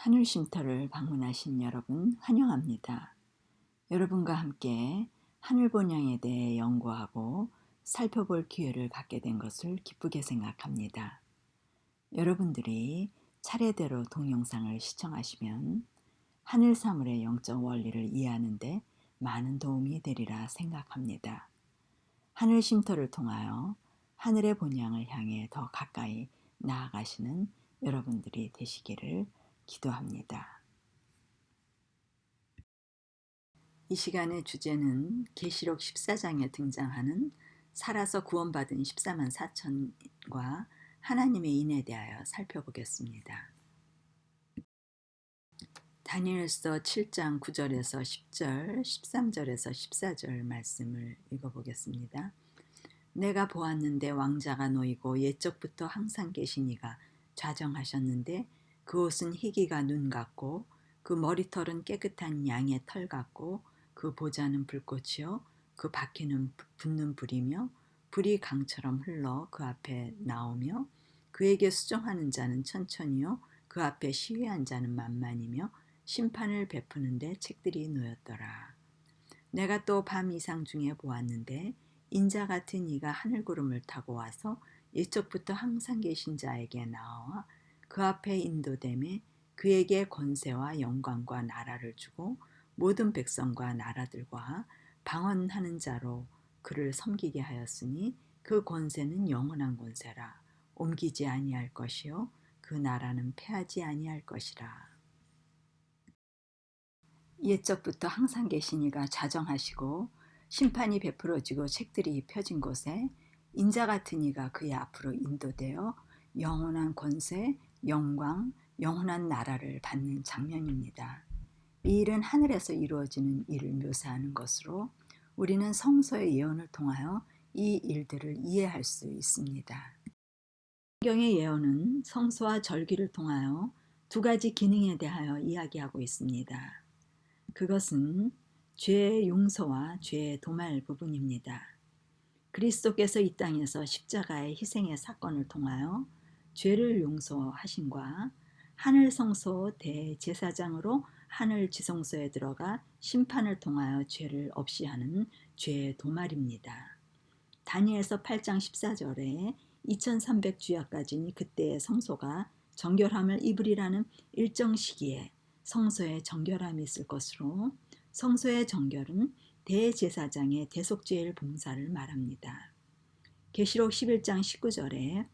하늘 쉼터를 방문하신 여러분 환영합니다. 여러분과 함께 하늘 본향에 대해 연구하고 살펴볼 기회를 갖게 된 것을 기쁘게 생각합니다. 여러분들이 차례대로 동영상을 시청하시면 하늘 사물의 영적 원리를 이해하는 데 많은 도움이 되리라 생각합니다. 하늘 쉼터를 통하여 하늘의 본향을 향해 더 가까이 나아가시는 여러분들이 되시기를 기도합니다. 이 시간의 주제는 계시록 14장에 등장하는 살아서 구원받은 14만 4천과 하나님의 인에 대하여 살펴보겠습니다. 다니엘서 7장 9절에서 10절, 13절에서 14절 말씀을 읽어보겠습니다. 내가 보았는데 왕자가 놓이고 옛적부터 항상 계신 이가 좌정하셨는데 그 옷은 희기가 눈 같고 그 머리털은 깨끗한 양의 털 같고 그 보좌는 불꽃이요 그 바퀴는 붙는 불이며 불이 강처럼 흘러 그 앞에 나오며 그에게 수종하는 자는 천천히요 그 앞에 시위한 자는 만만이며 심판을 베푸는데 책들이 놓였더라. 내가 또 밤 이상 중에 보았는데 인자 같은 이가 하늘구름을 타고 와서 옛적부터 항상 계신 자에게 나와 그 앞에 인도됨에 그에게 권세와 영광과 나라를 주고 모든 백성과 나라들과 방언하는 자로 그를 섬기게 하였으니 그 권세는 영원한 권세라. 옮기지 아니할 것이요 그 나라는 패하지 아니할 것이라. 옛적부터 항상 계신 이가 좌정하시고 심판이 베풀어지고 책들이 펴진 곳에 인자 같은 이가 그의 앞으로 인도되어 영원한 권세, 영광, 영원한 나라를 받는 장면입니다. 이 일은 하늘에서 이루어지는 일을 묘사하는 것으로 우리는 성서의 예언을 통하여 이 일들을 이해할 수 있습니다. 성경의 예언은 성소와 절기를 통하여 두 가지 기능에 대하여 이야기하고 있습니다. 그것은 죄의 용서와 죄의 도말 부분입니다. 그리스도께서 이 땅에서 십자가의 희생의 사건을 통하여 죄를 용서하심과 하늘 성소 대제사장으로 하늘 지성소에 들어가 심판을 통하여 죄를 없이 하는 죄의 도말입니다. 다니엘서 8장 14절에 2300주야까지니 그때의 성소가 정결함을 입으리라는 일정 시기에 성소에 정결함이 있을 것으로 성소의 정결은 대제사장의 대속죄일 봉사를 말합니다. 계시록 11장 19절에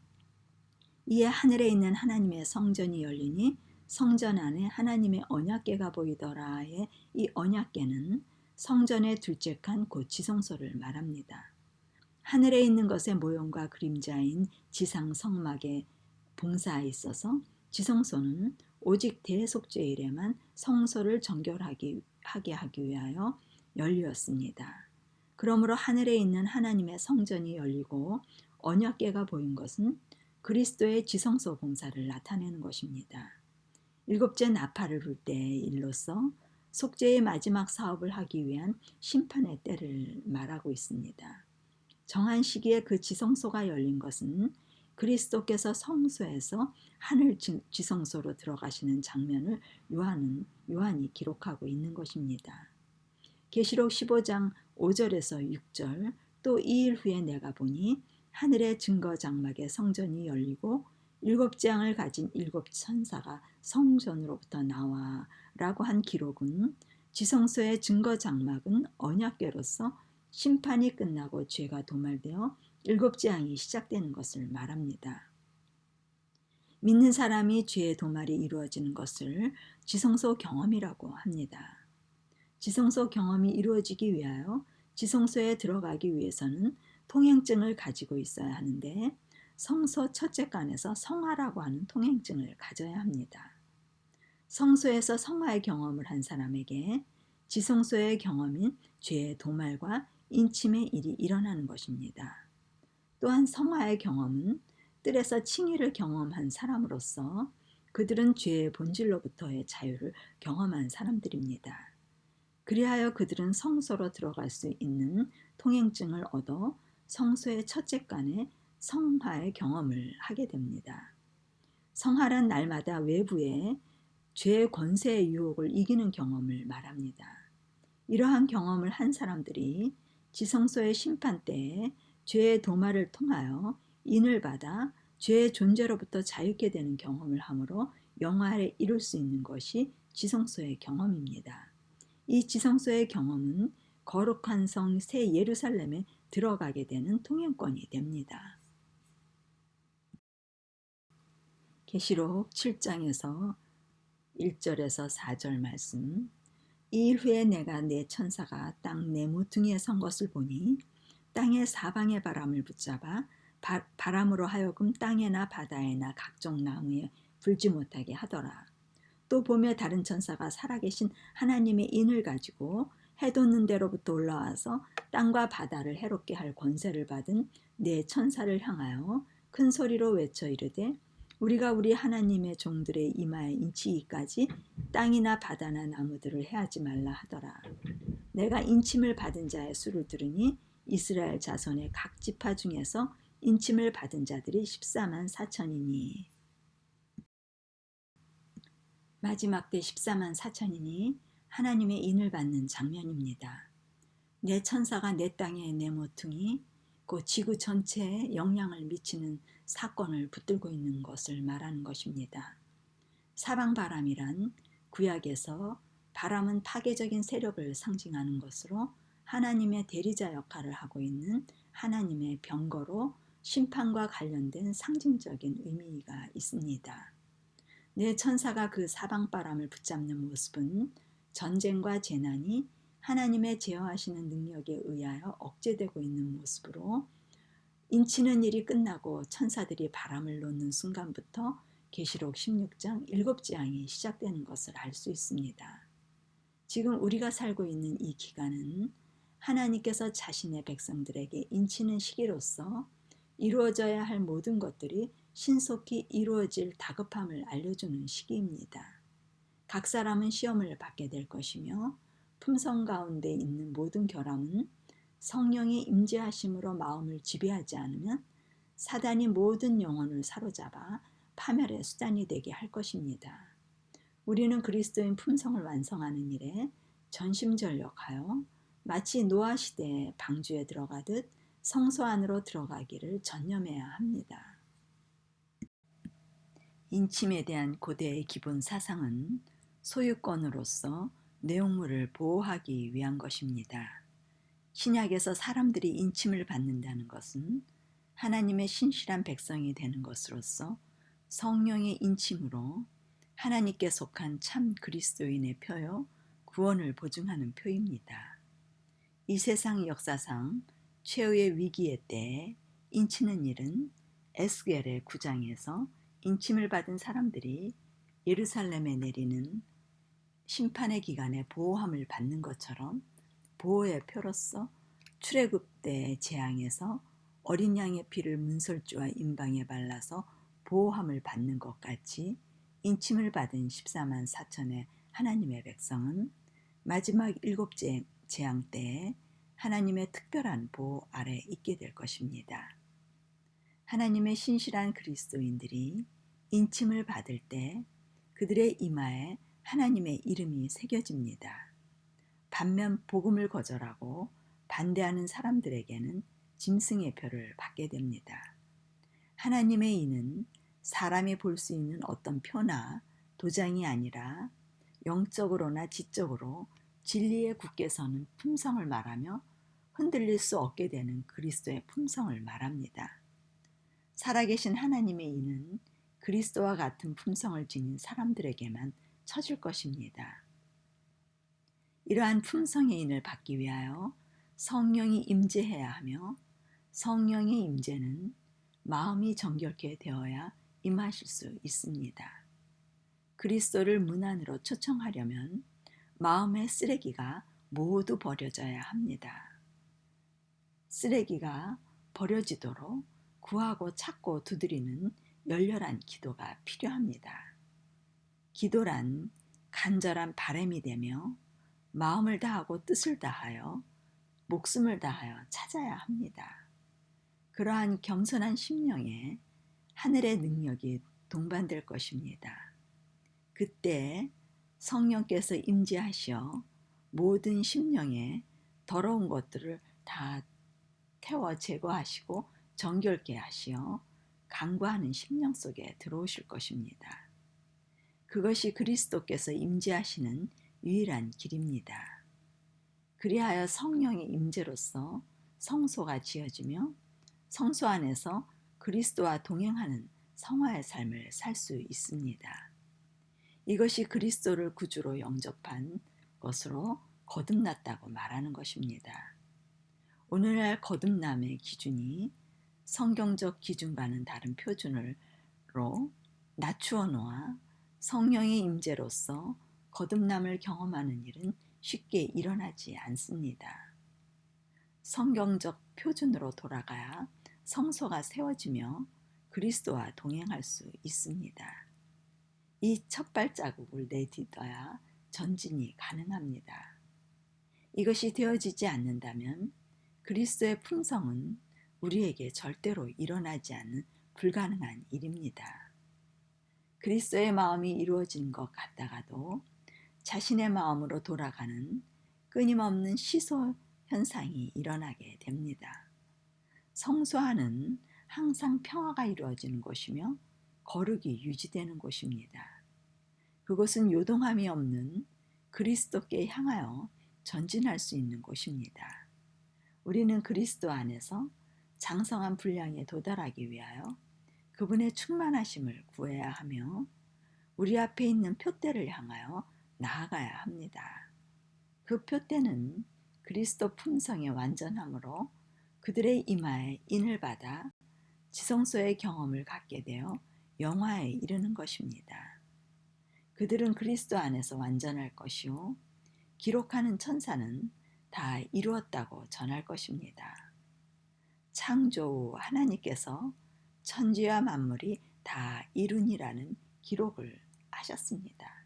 이에 하늘에 있는 하나님의 성전이 열리니 성전 안에 하나님의 언약궤가 보이더라의 이 언약궤는 성전의 둘째 칸 곧 지성소를 말합니다. 하늘에 있는 것의 모형과 그림자인 지상 성막에 봉사에 있어서 지성소는 오직 대속죄일에만 성소를 정결하게 하기 위하여 열리었습니다. 그러므로 하늘에 있는 하나님의 성전이 열리고 언약궤가 보인 것은 그리스도의 지성소 봉사를 나타내는 것입니다. 일곱째 나팔을 불 때의 일로서 속죄의 마지막 사업을 하기 위한 심판의 때를 말하고 있습니다. 정한 시기에 그 지성소가 열린 것은 그리스도께서 성소에서 하늘 지성소로 들어가시는 장면을 요한이 기록하고 있는 것입니다. 계시록 15장 5절에서 6절 또 2일 후에 내가 보니 하늘의 증거 장막의 성전이 열리고 일곱 재앙을 가진 일곱 천사가 성전으로부터 나와 라고 한 기록은 지성소의 증거 장막은 언약궤로서 심판이 끝나고 죄가 도말되어 일곱 재앙이 시작되는 것을 말합니다. 믿는 사람이 죄의 도말이 이루어지는 것을 지성소 경험이라고 합니다. 지성소 경험이 이루어지기 위하여 지성소에 들어가기 위해서는 통행증을 가지고 있어야 하는데 성소 첫째 칸에서 성화라고 하는 통행증을 가져야 합니다. 성소에서 성화의 경험을 한 사람에게 지성소의 경험인 죄의 도말과 인침의 일이 일어나는 것입니다. 또한 성화의 경험은 뜰에서 칭의를 경험한 사람으로서 그들은 죄의 본질로부터의 자유를 경험한 사람들입니다. 그리하여 그들은 성소로 들어갈 수 있는 통행증을 얻어 성소의 첫째 칸에 성화의 경험을 하게 됩니다. 성화란 날마다 외부에 죄의 권세의 유혹을 이기는 경험을 말합니다. 이러한 경험을 한 사람들이 지성소의 심판 때에 죄의 도마를 통하여 인을 받아 죄의 존재로부터 자유케 되는 경험을 함으로 영화에 이룰 수 있는 것이 지성소의 경험입니다. 이 지성소의 경험은 거룩한 성 새 예루살렘에 들어가게 되는 통행권이 됩니다. 계시록 7장에서 1절에서 4절 말씀. 이 일 후에 내가 내 천사가 땅 내 모퉁이에 선 것을 보니 땅의 사방의 바람을 붙잡아 바람으로 하여금 땅에나 바다에나 각종 나무에 불지 못하게 하더라. 또 보며 다른 천사가 살아계신 하나님의 인을 가지고 해 돋는 데로부터 올라와서 땅과 바다를 해롭게 할 권세를 받은 네 천사를 향하여 큰 소리로 외쳐 이르되 우리가 우리 하나님의 종들의 이마에 인치기까지 땅이나 바다나 나무들을 해하지 말라 하더라. 내가 인침을 받은 자의 수를 들으니 이스라엘 자손의 각 지파 중에서 인침을 받은 자들이 14만 4천이니 마지막 때 14만 4천이니 하나님의 인을 받는 장면입니다. 내 천사가 내 땅에 내 모퉁이 그 지구 전체에 영향을 미치는 사건을 붙들고 있는 것을 말하는 것입니다. 사방바람이란 구약에서 바람은 파괴적인 세력을 상징하는 것으로 하나님의 대리자 역할을 하고 있는 하나님의 병거로 심판과 관련된 상징적인 의미가 있습니다. 내 천사가 그 사방바람을 붙잡는 모습은 전쟁과 재난이 하나님의 제어하시는 능력에 의하여 억제되고 있는 모습으로 인치는 일이 끝나고 천사들이 바람을 놓는 순간부터 계시록 16장 7재앙이 시작되는 것을 알 수 있습니다. 지금 우리가 살고 있는 이 기간은 하나님께서 자신의 백성들에게 인치는 시기로서 이루어져야 할 모든 것들이 신속히 이루어질 다급함을 알려주는 시기입니다. 각 사람은 시험을 받게 될 것이며 품성 가운데 있는 모든 결함은 성령의 임재하심으로 마음을 지배하지 않으면 사단이 모든 영혼을 사로잡아 파멸의 수단이 되게 할 것입니다. 우리는 그리스도인 품성을 완성하는 일에 전심전력하여 마치 노아 시대의 방주에 들어가듯 성소 안으로 들어가기를 전념해야 합니다. 인침에 대한 고대의 기본 사상은 소유권으로서 내용물을 보호하기 위한 것입니다. 신약에서 사람들이 인침을 받는다는 것은 하나님의 신실한 백성이 되는 것으로서 성령의 인침으로 하나님께 속한 참 그리스도인의 표요 구원을 보증하는 표입니다. 이 세상 역사상 최후의 위기의 때에 인치는 일은 에스겔의 9장에서 인침을 받은 사람들이 예루살렘에 내리는 심판의 기간에 보호함을 받는 것처럼 보호의 표로서 출애굽 때의 재앙에서 어린 양의 피를 문설주와 임방에 발라서 보호함을 받는 것 같이 인침을 받은 14만 4천의 하나님의 백성은 마지막 7째 재앙 때에 하나님의 특별한 보호 아래 있게 될 것입니다. 하나님의 신실한 그리스도인들이 인침을 받을 때 그들의 이마에 하나님의 이름이 새겨집니다. 반면 복음을 거절하고 반대하는 사람들에게는 짐승의 표를 받게 됩니다. 하나님의 인은 사람이 볼 수 있는 어떤 표나 도장이 아니라 영적으로나 지적으로 진리에 굳게 서는 품성을 말하며 흔들릴 수 없게 되는 그리스도의 품성을 말합니다. 살아계신 하나님의 인은 그리스도와 같은 품성을 지닌 사람들에게만 처질 것입니다. 이러한 품성의 인을 받기 위하여 성령이 임재해야 하며 성령의 임재는 마음이 정결케 되어야 임하실 수 있습니다. 그리스도를 문 안으로 초청하려면 마음의 쓰레기가 모두 버려져야 합니다. 쓰레기가 버려지도록 구하고 찾고 두드리는 열렬한 기도가 필요합니다. 기도란 간절한 바람이 되며 마음을 다하고 뜻을 다하여 목숨을 다하여 찾아야 합니다. 그러한 겸손한 심령에 하늘의 능력이 동반될 것입니다. 그때 성령께서 임재하시어 모든 심령에 더러운 것들을 다 태워 제거하시고 정결케 하시어 간구하는 심령 속에 들어오실 것입니다. 그것이 그리스도께서 임재하시는 유일한 길입니다. 그리하여 성령의 임재로서 성소가 지어지며 성소 안에서 그리스도와 동행하는 성화의 삶을 살 수 있습니다. 이것이 그리스도를 구주로 영접한 것으로 거듭났다고 말하는 것입니다. 오늘날 거듭남의 기준이 성경적 기준과는 다른 표준으로 낮추어 놓아 성령의 임재로서 거듭남을 경험하는 일은 쉽게 일어나지 않습니다. 성경적 표준으로 돌아가야 성소가 세워지며 그리스도와 동행할 수 있습니다. 이 첫 발자국을 내딛어야 전진이 가능합니다. 이것이 되어지지 않는다면 그리스도의 품성은 우리에게 절대로 일어나지 않는 불가능한 일입니다. 그리스도의 마음이 이루어진 것 같다가도 자신의 마음으로 돌아가는 끊임없는 시소 현상이 일어나게 됩니다. 성소안은 항상 평화가 이루어지는 곳이며 거룩이 유지되는 곳입니다. 그곳은 요동함이 없는 그리스도께 향하여 전진할 수 있는 곳입니다. 우리는 그리스도 안에서 장성한 분량에 도달하기 위하여 그분의 충만하심을 구해야 하며 우리 앞에 있는 표대를 향하여 나아가야 합니다. 그 표대는 그리스도 품성의 완전함으로 그들의 이마에 인을 받아 지성소의 경험을 갖게 되어 영화에 이르는 것입니다. 그들은 그리스도 안에서 완전할 것이요 기록하는 천사는 다 이루었다고 전할 것입니다. 창조 후 하나님께서 천지와 만물이 다 이루니라는 기록을 하셨습니다.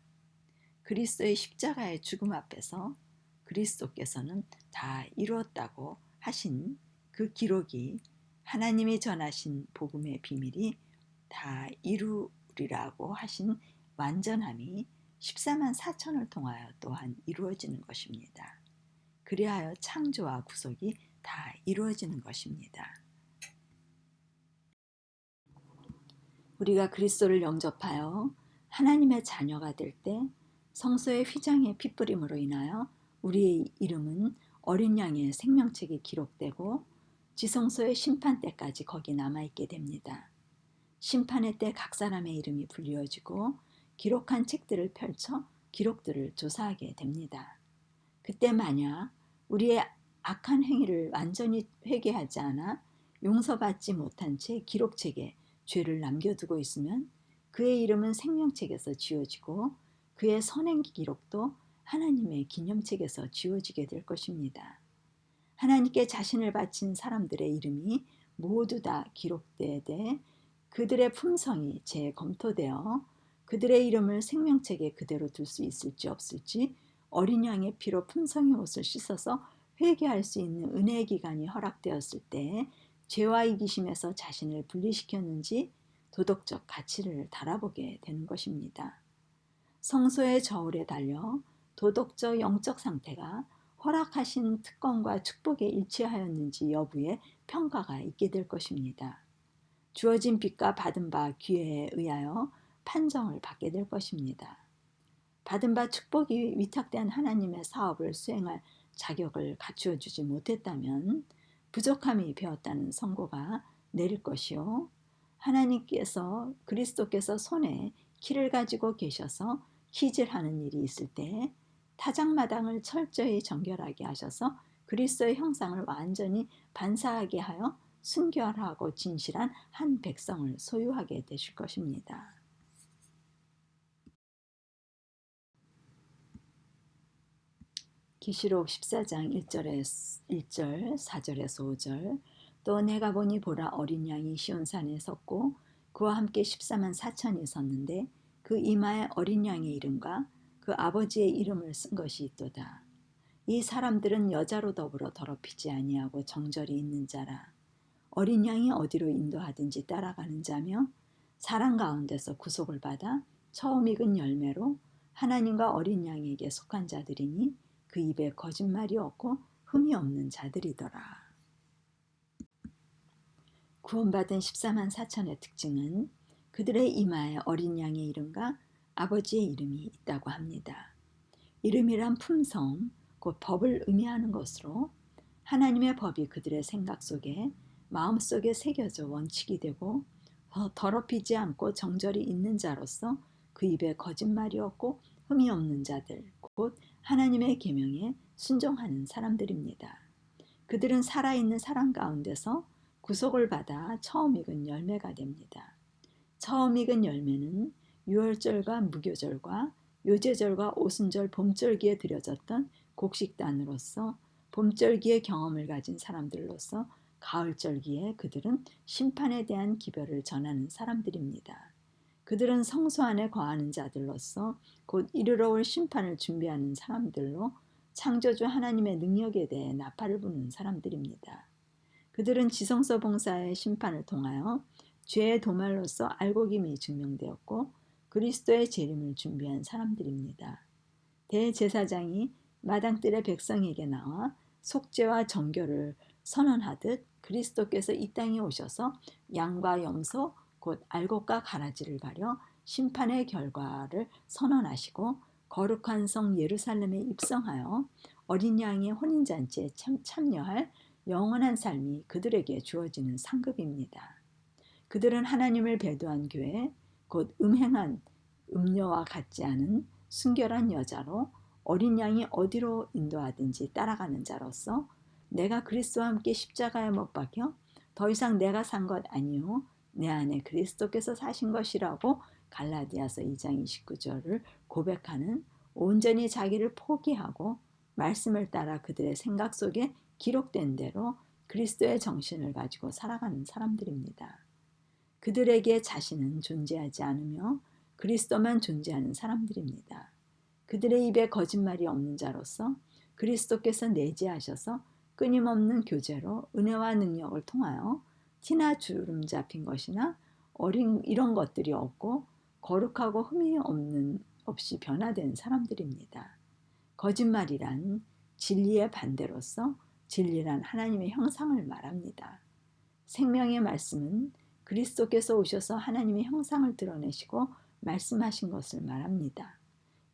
그리스도의 십자가의 죽음 앞에서 그리스도께서는 다 이루었다고 하신 그 기록이 하나님이 전하신 복음의 비밀이 다 이루리라고 하신 완전함이 14만 4천을 통하여 또한 이루어지는 것입니다. 그리하여 창조와 구속이 다 이루어지는 것입니다. 우리가 그리스도를 영접하여 하나님의 자녀가 될 때 성소의 휘장의 핏부림으로 인하여 우리의 이름은 어린 양의 생명책에 기록되고 지성소의 심판 때까지 거기 남아있게 됩니다. 심판의 때 각 사람의 이름이 불리어지고 기록한 책들을 펼쳐 기록들을 조사하게 됩니다. 그때 만약 우리의 악한 행위를 완전히 회개하지 않아 용서받지 못한 채 기록책에 죄를 남겨두고 있으면 그의 이름은 생명책에서 지워지고 그의 선행 기록도 하나님의 기념책에서 지워지게 될 것입니다. 하나님께 자신을 바친 사람들의 이름이 모두 다 기록되되 그들의 품성이 재검토되어 그들의 이름을 생명책에 그대로 둘 수 있을지 없을지 어린 양의 피로 품성의 옷을 씻어서 회개할 수 있는 은혜의 기간이 허락되었을 때 죄와 이기심에서 자신을 분리시켰는지 도덕적 가치를 달아보게 되는 것입니다. 성소의 저울에 달려 도덕적 영적 상태가 허락하신 특권과 축복에 일치하였는지 여부에 평가가 있게 될 것입니다. 주어진 빚과 받은 바 기회에 의하여 판정을 받게 될 것입니다. 받은 바 축복이 위탁된 하나님의 사업을 수행할 자격을 갖추어 주지 못했다면 부족함이 배었다는 선고가 내릴 것이요 하나님께서 그리스도께서 손에 키를 가지고 계셔서 키질하는 일이 있을 때 타작마당을 철저히 정결하게 하셔서 그리스도의 형상을 완전히 반사하게 하여 순결하고 진실한 한 백성을 소유하게 되실 것입니다. 계시록 14장 1절 4절에서 5절 또 내가 보니 보라 어린 양이 시온산에 섰고 그와 함께 14만 4천이 섰는데 그 이마에 어린 양의 이름과 그 아버지의 이름을 쓴 것이 있도다. 이 사람들은 여자로 더불어 더럽히지 아니하고 정절이 있는 자라. 어린 양이 어디로 인도하든지 따라가는 자며 사람 가운데서 구속을 받아 처음 익은 열매로 하나님과 어린 양에게 속한 자들이니 그 입에 거짓말이 없고 흠이 없는 자들이더라. 구원받은 14만 4천의 특징은 그들의 이마에 어린 양의 이름과 아버지의 이름이 있다고 합니다. 이름이란 품성, 곧 법을 의미하는 것으로 하나님의 법이 그들의 생각 속에, 마음속에 새겨져 원칙이 되고 더럽히지 않고 정절이 있는 자로서 그 입에 거짓말이 없고 흠이 없는 자들, 곧 하나님의 계명에 순종하는 사람들입니다. 그들은 살아있는 사람 가운데서 구속을 받아 처음 익은 열매가 됩니다. 처음 익은 열매는 유월절과 무교절과 요제절과 오순절 봄절기에 드려졌던 곡식단으로서 봄절기의 경험을 가진 사람들로서 가을절기에 그들은 심판에 대한 기별을 전하는 사람들입니다. 그들은 성소 안에 거하는 자들로서 곧 이르러 올 심판을 준비하는 사람들로 창조주 하나님의 능력에 대해 나팔을 부는 사람들입니다. 그들은 지성소 봉사의 심판을 통하여 죄의 도말로서 알곡임이 증명되었고 그리스도의 재림을 준비한 사람들입니다. 대제사장이 마당들의 백성에게 나와 속죄와 정결을 선언하듯 그리스도께서 이 땅에 오셔서 양과 염소 곧 알곡과 가라지를 가려 심판의 결과를 선언하시고 거룩한 성 예루살렘에 입성하여 어린 양의 혼인잔치에 참여할 영원한 삶이 그들에게 주어지는 상급입니다. 그들은 하나님을 배도한 교회, 곧 음행한 음녀와 같지 않은 순결한 여자로 어린 양이 어디로 인도하든지 따라가는 자로서 내가 그리스도와 함께 십자가에 못 박혀 더 이상 내가 산 것 아니요 내 안에 그리스도께서 사신 것이라고 갈라디아서 2장 29절을 고백하는 온전히 자기를 포기하고 말씀을 따라 그들의 생각 속에 기록된 대로 그리스도의 정신을 가지고 살아가는 사람들입니다. 그들에게 자신은 존재하지 않으며 그리스도만 존재하는 사람들입니다. 그들의 입에 거짓말이 없는 자로서 그리스도께서 내재하셔서 끊임없는 교제로 은혜와 능력을 통하여 티나 주름 잡힌 것이나 어린 이런 것들이 없고 거룩하고 흠이 없이 변화된 사람들입니다. 거짓말이란 진리의 반대로서 진리란 하나님의 형상을 말합니다. 생명의 말씀은 그리스도께서 오셔서 하나님의 형상을 드러내시고 말씀하신 것을 말합니다.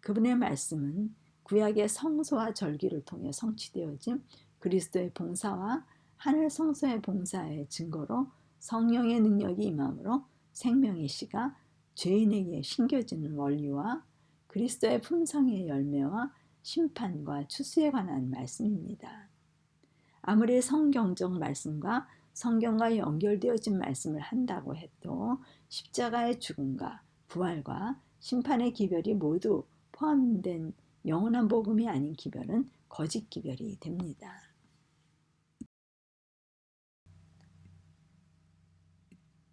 그분의 말씀은 구약의 성소와 절기를 통해 성취되어진 그리스도의 봉사와 하늘 성소의 봉사의 증거로 성령의 능력이 임함으로 생명의 씨가 죄인에게 심겨지는 원리와 그리스도의 품성의 열매와 심판과 추수에 관한 말씀입니다. 아무리 성경적 말씀과 성경과 연결되어진 말씀을 한다고 해도 십자가의 죽음과 부활과 심판의 기별이 모두 포함된 영원한 복음이 아닌 기별은 거짓 기별이 됩니다.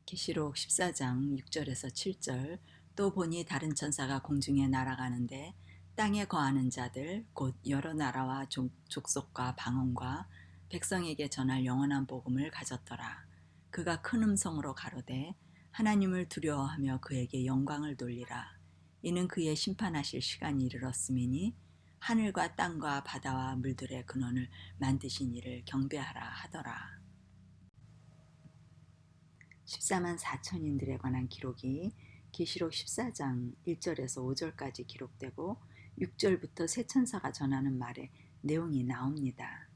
계시록 14장 6절에서 7절 또 보니 다른 천사가 공중에 날아가는데 땅에 거하는 자들 곧 여러 나라와 족속과 방언과 백성에게 전할 영원한 복음을 가졌더라. 그가 큰 음성으로 가로되 하나님을 두려워하며 그에게 영광을 돌리라. 이는 그의 심판하실 시간이 이르렀음이니 하늘과 땅과 바다와 물들의 근원을 만드신 이를 경배하라 하더라. 14만 4천인들에 관한 기록이 계시록 14장 1절에서 5절까지 기록되고 6절부터 세 천사가 전하는 말의 내용이 나옵니다.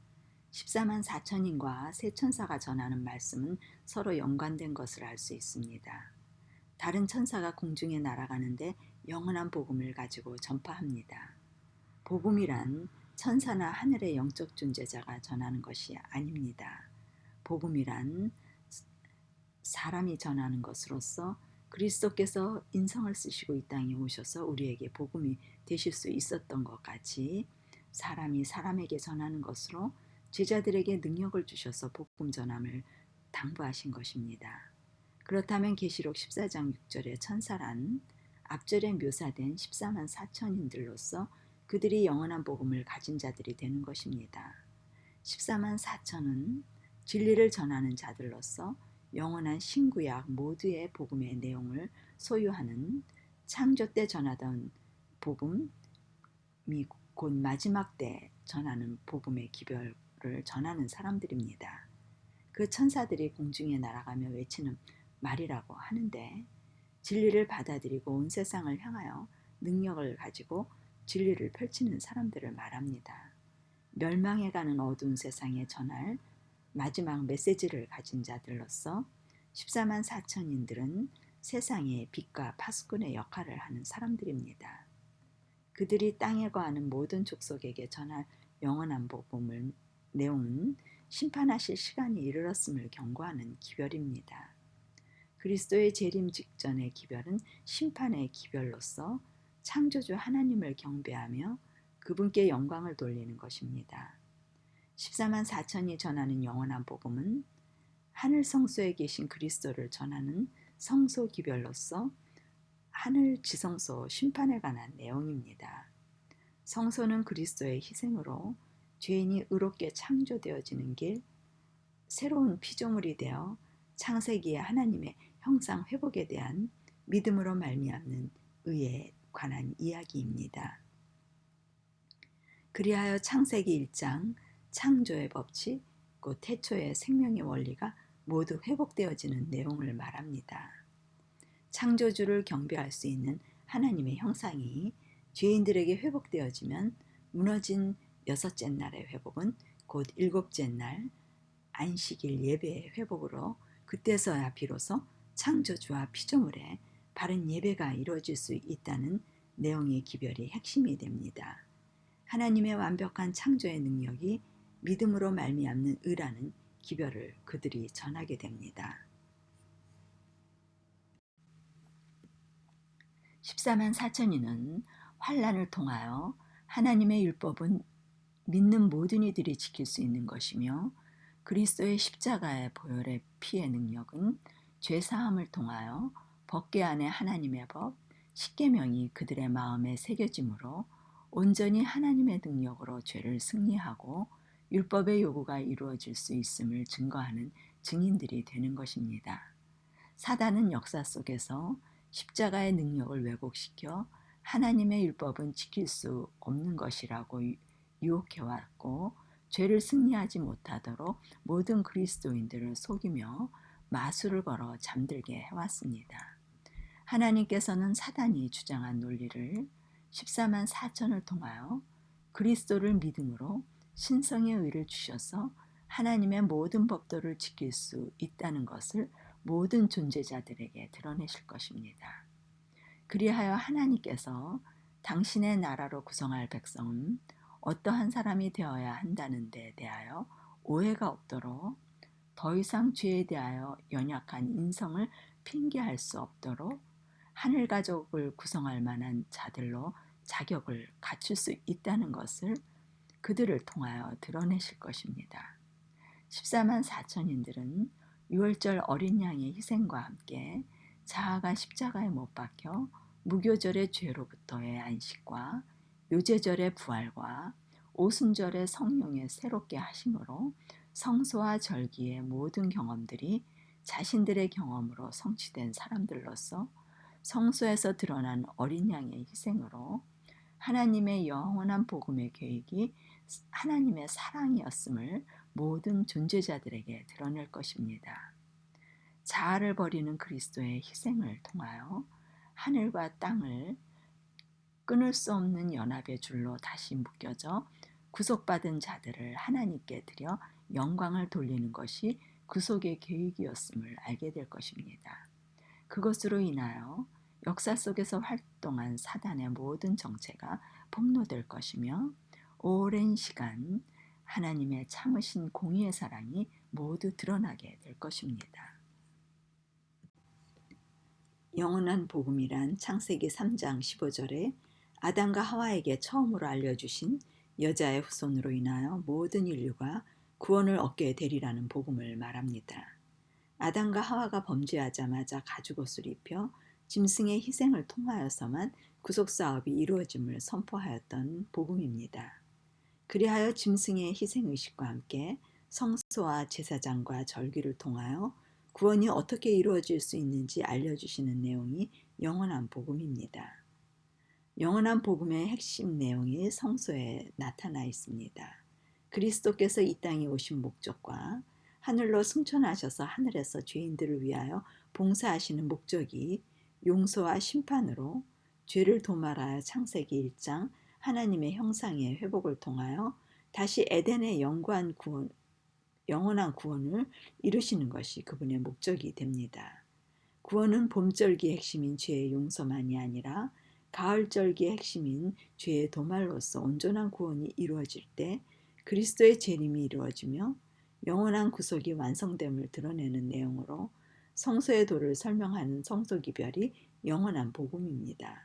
14만 4천인과 세 천사가 전하는 말씀은 서로 연관된 것을 알 수 있습니다. 다른 천사가 공중에 날아가는데 영원한 복음을 가지고 전파합니다. 복음이란 천사나 하늘의 영적 존재자가 전하는 것이 아닙니다. 복음이란 사람이 전하는 것으로서 그리스도께서 인성을 쓰시고 이 땅에 오셔서 우리에게 복음이 되실 수 있었던 것 같이 사람이 사람에게 전하는 것으로 제자들에게 능력을 주셔서 복음 전함을 당부하신 것입니다. 그렇다면 계시록 14장 6절의 천사란 앞절에 묘사된 14만 4천인들로서 그들이 영원한 복음을 가진 자들이 되는 것입니다. 14만 4천은 진리를 전하는 자들로서 영원한 신구약 모두의 복음의 내용을 소유하는 창조 때 전하던 복음이 곧 마지막 때 전하는 복음의 기별을 전하는 사람들입니다. 그 천사들이 공중에 날아가며 외치는 말이라고 하는데, 진리를 받아들이고 온 세상을 향하여 능력을 가지고 진리를 펼치는 사람들을 말합니다. 멸망해가는 어두운 세상에 전할 마지막 메시지를 가진 자들로서 14만 4천인들은 세상의 빛과 파수꾼의 역할을 하는 사람들입니다. 그들이 땅에 거하는 모든 족속에게 전할 영원한 복음을 내용은 심판하실 시간이 이르렀음을 경고하는 기별입니다. 그리스도의 재림 직전의 기별은 심판의 기별로서 창조주 하나님을 경배하며 그분께 영광을 돌리는 것입니다. 14만 4천이 전하는 영원한 복음은 하늘 성소에 계신 그리스도를 전하는 성소 기별로서 하늘 지성소 심판에 관한 내용입니다. 성소는 그리스도의 희생으로 죄인이 의롭게 창조되어지는 길, 새로운 피조물이 되어 창세기의 하나님의 형상 회복에 대한 믿음으로 말미암는 의에 관한 이야기입니다. 그리하여 창세기 1장 창조의 법칙, 곧 태초의 생명의 원리가 모두 회복되어지는 내용을 말합니다. 창조주를 경배할 수 있는 하나님의 형상이 죄인들에게 회복되어지면 무너진 여섯째 날의 회복은 곧 일곱째 날 안식일 예배의 회복으로 그때서야 비로소 창조주와 피조물의 바른 예배가 이루어질 수 있다는 내용의 기별이 핵심이 됩니다. 하나님의 완벽한 창조의 능력이 믿음으로 말미암는 의라는 기별을 그들이 전하게 됩니다. 14만 4천이는 환난을 통하여 하나님의 율법은 믿는 모든 이들이 지킬 수 있는 것이며, 그리스도의 십자가의 보혈의 피의 능력은 죄사함을 통하여 법궤 안에 하나님의 법, 십계명이 그들의 마음에 새겨짐으로 온전히 하나님의 능력으로 죄를 승리하고 율법의 요구가 이루어질 수 있음을 증거하는 증인들이 되는 것입니다. 사단은 역사 속에서 십자가의 능력을 왜곡시켜 하나님의 율법은 지킬 수 없는 것이라고 유혹해왔고, 죄를 승리하지 못하도록 모든 그리스도인들을 속이며 마술을 걸어 잠들게 해왔습니다. 하나님께서는 사단이 주장한 논리를 14만 4천을 통하여 그리스도를 믿음으로 신성의 의를 주셔서 하나님의 모든 법도를 지킬 수 있다는 것을 모든 존재자들에게 드러내실 것입니다. 그리하여 하나님께서 당신의 나라로 구성할 백성은 어떠한 사람이 되어야 한다는 데 대하여 오해가 없도록, 더 이상 죄에 대하여 연약한 인성을 핑계할 수 없도록 하늘 가족을 구성할 만한 자들로 자격을 갖출 수 있다는 것을 그들을 통하여 드러내실 것입니다. 14만 4천인들은 유월절 어린 양의 희생과 함께 자아가 십자가에 못 박혀 무교절의 죄로부터의 안식과 요제절의 부활과 오순절의 성령의 새롭게 하심으로 성소와 절기의 모든 경험들이 자신들의 경험으로 성취된 사람들로서 성소에서 드러난 어린 양의 희생으로 하나님의 영원한 복음의 계획이 하나님의 사랑이었음을 모든 존재자들에게 드러낼 것입니다. 자아를 버리는 그리스도의 희생을 통하여 하늘과 땅을 끊을 수 없는 연합의 줄로 다시 묶여져 구속받은 자들을 하나님께 드려 영광을 돌리는 것이 구속의 계획이었음을 알게 될 것입니다. 그것으로 인하여 역사 속에서 활동한 사단의 모든 정체가 폭로될 것이며, 오랜 시간 하나님의 참으신 공의의 사랑이 모두 드러나게 될 것입니다. 영원한 복음이란 창세기 3장 15절에 아담과 하와에게 처음으로 알려주신 여자의 후손으로 인하여 모든 인류가 구원을 얻게 되리라는 복음을 말합니다. 아담과 하와가 범죄하자마자 가죽옷을 입혀 짐승의 희생을 통하여서만 구속사업이 이루어짐을 선포하였던 복음입니다. 그리하여 짐승의 희생의식과 함께 성소와 제사장과 절기를 통하여 구원이 어떻게 이루어질 수 있는지 알려주시는 내용이 영원한 복음입니다. 영원한 복음의 핵심 내용이 성서에 나타나 있습니다. 그리스도께서 이 땅에 오신 목적과 하늘로 승천하셔서 하늘에서 죄인들을 위하여 봉사하시는 목적이 용서와 심판으로 죄를 도말하여 창세기 1장 하나님의 형상의 회복을 통하여 다시 에덴의 영원한 구원을 이루시는 것이 그분의 목적이 됩니다. 구원은 봄절기의 핵심인 죄의 용서만이 아니라 가을절기의 핵심인 죄의 도말로서 온전한 구원이 이루어질 때 그리스도의 재림이 이루어지며 영원한 구속이 완성됨을 드러내는 내용으로 성소의 도를 설명하는 성소기별이 영원한 복음입니다.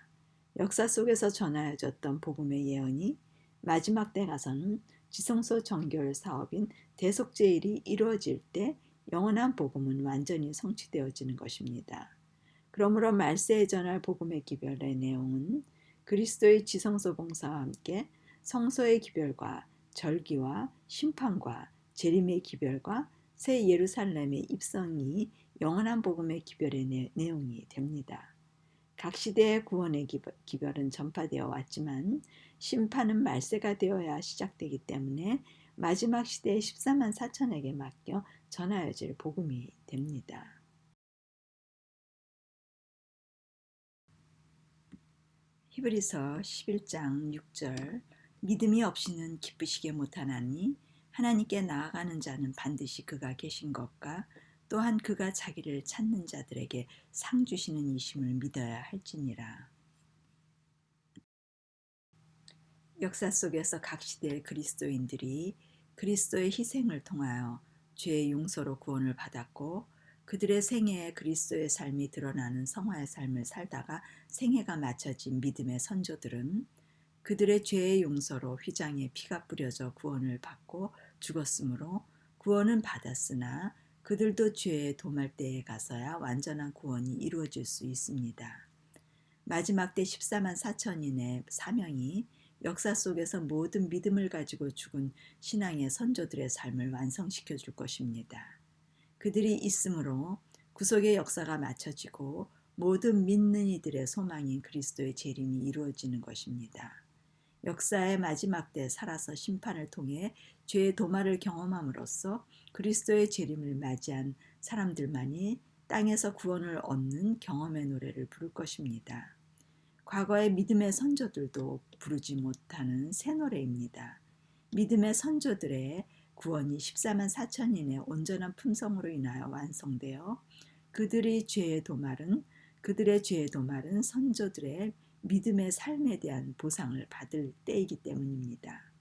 역사 속에서 전하여졌던 복음의 예언이 마지막 때 가서는 지성소 정결 사업인 대속제일이 이루어질 때 영원한 복음은 완전히 성취되어지는 것입니다. 그러므로 말세에 전할 복음의 기별의 내용은 그리스도의 지성소 봉사와 함께 성소의 기별과 절기와 심판과 재림의 기별과 새 예루살렘의 입성이 영원한 복음의 기별의 내용이 됩니다. 각 시대의 구원의 기별은 전파되어 왔지만 심판은 말세가 되어야 시작되기 때문에 마지막 시대의 14만 4천에게 맡겨 전하여질 복음이 됩니다. 히브리서 11장 6절 믿음이 없이는 기쁘시게 못하나니 하나님께 나아가는 자는 반드시 그가 계신 것과 또한 그가 자기를 찾는 자들에게 상 주시는 이심을 믿어야 할지니라. 역사 속에서 각 시대의 그리스도인들이 그리스도의 희생을 통하여 죄의 용서로 구원을 받았고 그들의 생애에 그리스도의 삶이 드러나는 성화의 삶을 살다가 생애가 마쳐진 믿음의 선조들은 그들의 죄의 용서로 휘장에 피가 뿌려져 구원을 받고 죽었으므로 구원은 받았으나 그들도 죄의 도말 때에 가서야 완전한 구원이 이루어질 수 있습니다. 마지막 때 14만 4천인의 사명이 역사 속에서 모든 믿음을 가지고 죽은 신앙의 선조들의 삶을 완성시켜 줄 것입니다. 그들이 있으므로 구속의 역사가 마쳐지고 모든 믿는 이들의 소망인 그리스도의 재림이 이루어지는 것입니다. 역사의 마지막 때 살아서 심판을 통해 죄의 도말을 경험함으로써 그리스도의 재림을 맞이한 사람들만이 땅에서 구원을 얻는 경험의 노래를 부를 것입니다. 과거의 믿음의 선조들도 부르지 못하는 새 노래입니다. 믿음의 선조들의 구원이 14만 4천인의 온전한 품성으로 인하여 완성되어 그들의 죄의 도말은 선조들의 믿음의 삶에 대한 보상을 받을 때이기 때문입니다.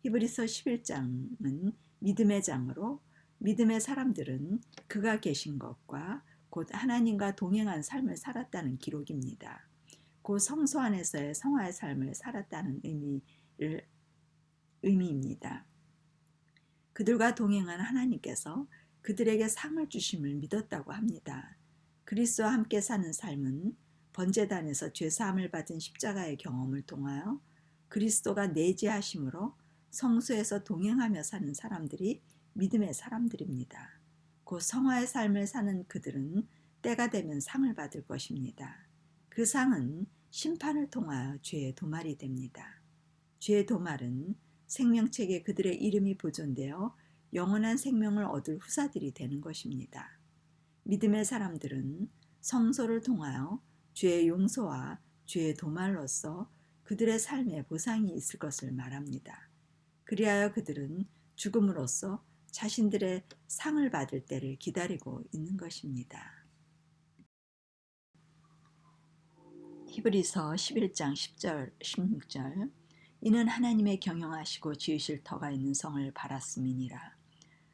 히브리서 11장은 믿음의 장으로 믿음의 사람들은 그가 계신 것과 곧 하나님과 동행한 삶을 살았다는 기록입니다. 곧 성소 안에서의 성화의 삶을 살았다는 의미입니다. 그들과 동행한 하나님께서 그들에게 상을 주심을 믿었다고 합니다. 그리스도와 함께 사는 삶은 번제단에서 죄사함을 받은 십자가의 경험을 통하여 그리스도가 내재하심으로 성소에서 동행하며 사는 사람들이 믿음의 사람들입니다. 곧 성화의 삶을 사는 그들은 때가 되면 상을 받을 것입니다. 그 상은 심판을 통하여 죄의 도말이 됩니다. 죄의 도말은 생명책에 그들의 이름이 보존되어 영원한 생명을 얻을 후사들이 되는 것입니다. 믿음의 사람들은 성소를 통하여 죄의 용서와 죄의 도말로서 그들의 삶에 보상이 있을 것을 말합니다. 그리하여 그들은 죽음으로써 자신들의 상을 받을 때를 기다리고 있는 것입니다. 히브리서 11장 10절 16절 이는 하나님의 경영하시고 지으실 터가 있는 성을 바랐음이니라.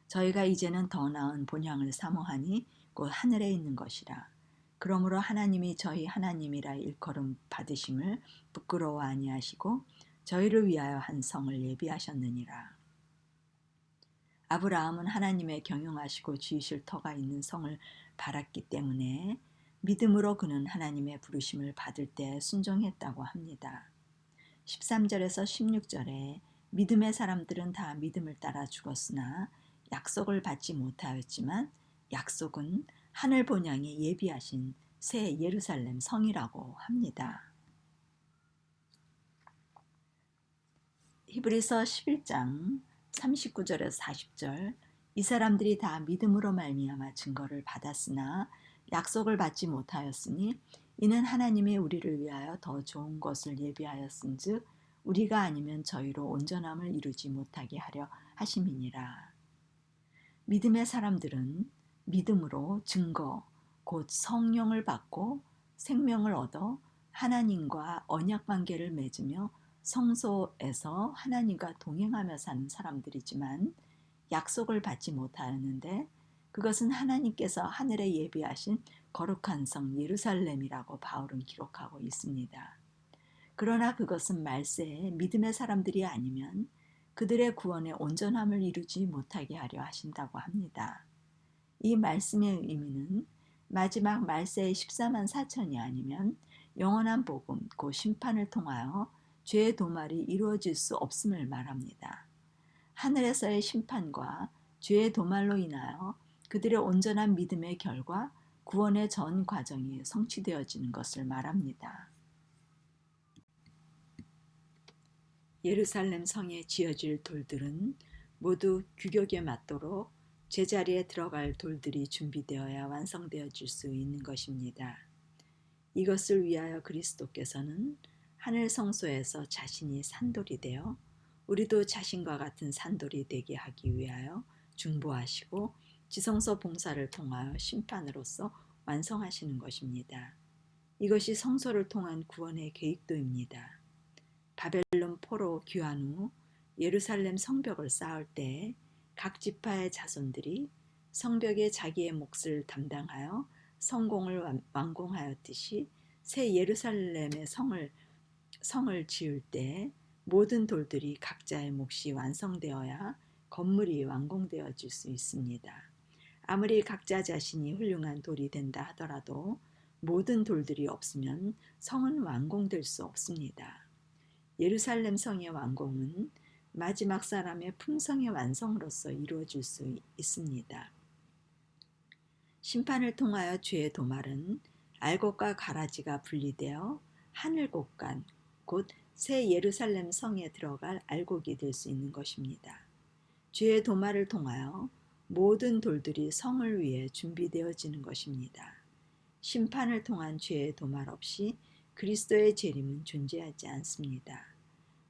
저희가 이제는 더 나은 본향을 사모하니 곧 하늘에 있는 것이라. 그러므로 하나님이 저희 하나님이라 일컬음 받으심을 부끄러워 아니하시고 저희를 위하여 한 성을 예비하셨느니라. 아브라함은 하나님의 경영하시고 지으실 터가 있는 성을 바랐기 때문에 믿음으로 그는 하나님의 부르심을 받을 때 순종했다고 합니다. 13절에서 16절에 믿음의 사람들은 다 믿음을 따라 죽었으나 약속을 받지 못하였지만 약속은 하늘 본향에 예비하신 새 예루살렘 성이라고 합니다. 히브리서 11장 39절에서 40절 이 사람들이 다 믿음으로 말미암아 증거를 받았으나 약속을 받지 못하였으니 이는 하나님이 우리를 위하여 더 좋은 것을 예비하였은즉 우리가 아니면 저희로 온전함을 이루지 못하게 하려 하심이니라. 믿음의 사람들은 믿음으로 증거 곧 성령을 받고 생명을 얻어 하나님과 언약 관계를 맺으며 성소에서 하나님과 동행하며 사는 사람들이지만 약속을 받지 못하였는데 그것은 하나님께서 하늘에 예비하신 거룩한 성 예루살렘이라고 바울은 기록하고 있습니다. 그러나 그것은 말세에 믿음의 사람들이 아니면 그들의 구원의 온전함을 이루지 못하게 하려 하신다고 합니다. 이 말씀의 의미는 마지막 말세의 14만 4천이 아니면 영원한 복음, 곧 심판을 통하여 죄의 도말이 이루어질 수 없음을 말합니다. 하늘에서의 심판과 죄의 도말로 인하여 그들의 온전한 믿음의 결과 구원의 전 과정이 성취되어지는 것을 말합니다. 예루살렘 성에 지어질 돌들은 모두 규격에 맞도록 제자리에 들어갈 돌들이 준비되어야 완성되어질 수 있는 것입니다. 이것을 위하여 그리스도께서는 하늘 성소에서 자신이 산돌이 되어 우리도 자신과 같은 산돌이 되게 하기 위하여 중보하시고 지성소 봉사를 통하여 심판으로서 완성하시는 것입니다. 이것이 성소를 통한 구원의 계획도입니다. 바벨론 포로 귀환 후 예루살렘 성벽을 쌓을 때 각 지파의 자손들이 성벽에 자기의 몫을 담당하여 성공을 완공하였듯이 새 예루살렘의 성을 지을 때 모든 돌들이 각자의 몫이 완성되어야 건물이 완공되어질 수 있습니다. 아무리 각자 자신이 훌륭한 돌이 된다 하더라도 모든 돌들이 없으면 성은 완공될 수 없습니다. 예루살렘 성의 완공은 마지막 사람의 품성의 완성으로서 이루어질 수 있습니다. 심판을 통하여 죄의 도말은 알곡과 가라지가 분리되어 하늘 곡간, 곧 새 예루살렘 성에 들어갈 알곡이 될 수 있는 것입니다. 죄의 도말을 통하여 모든 돌들이 성을 위해 준비되어지는 것입니다. 심판을 통한 죄의 도말 없이 그리스도의 재림은 존재하지 않습니다.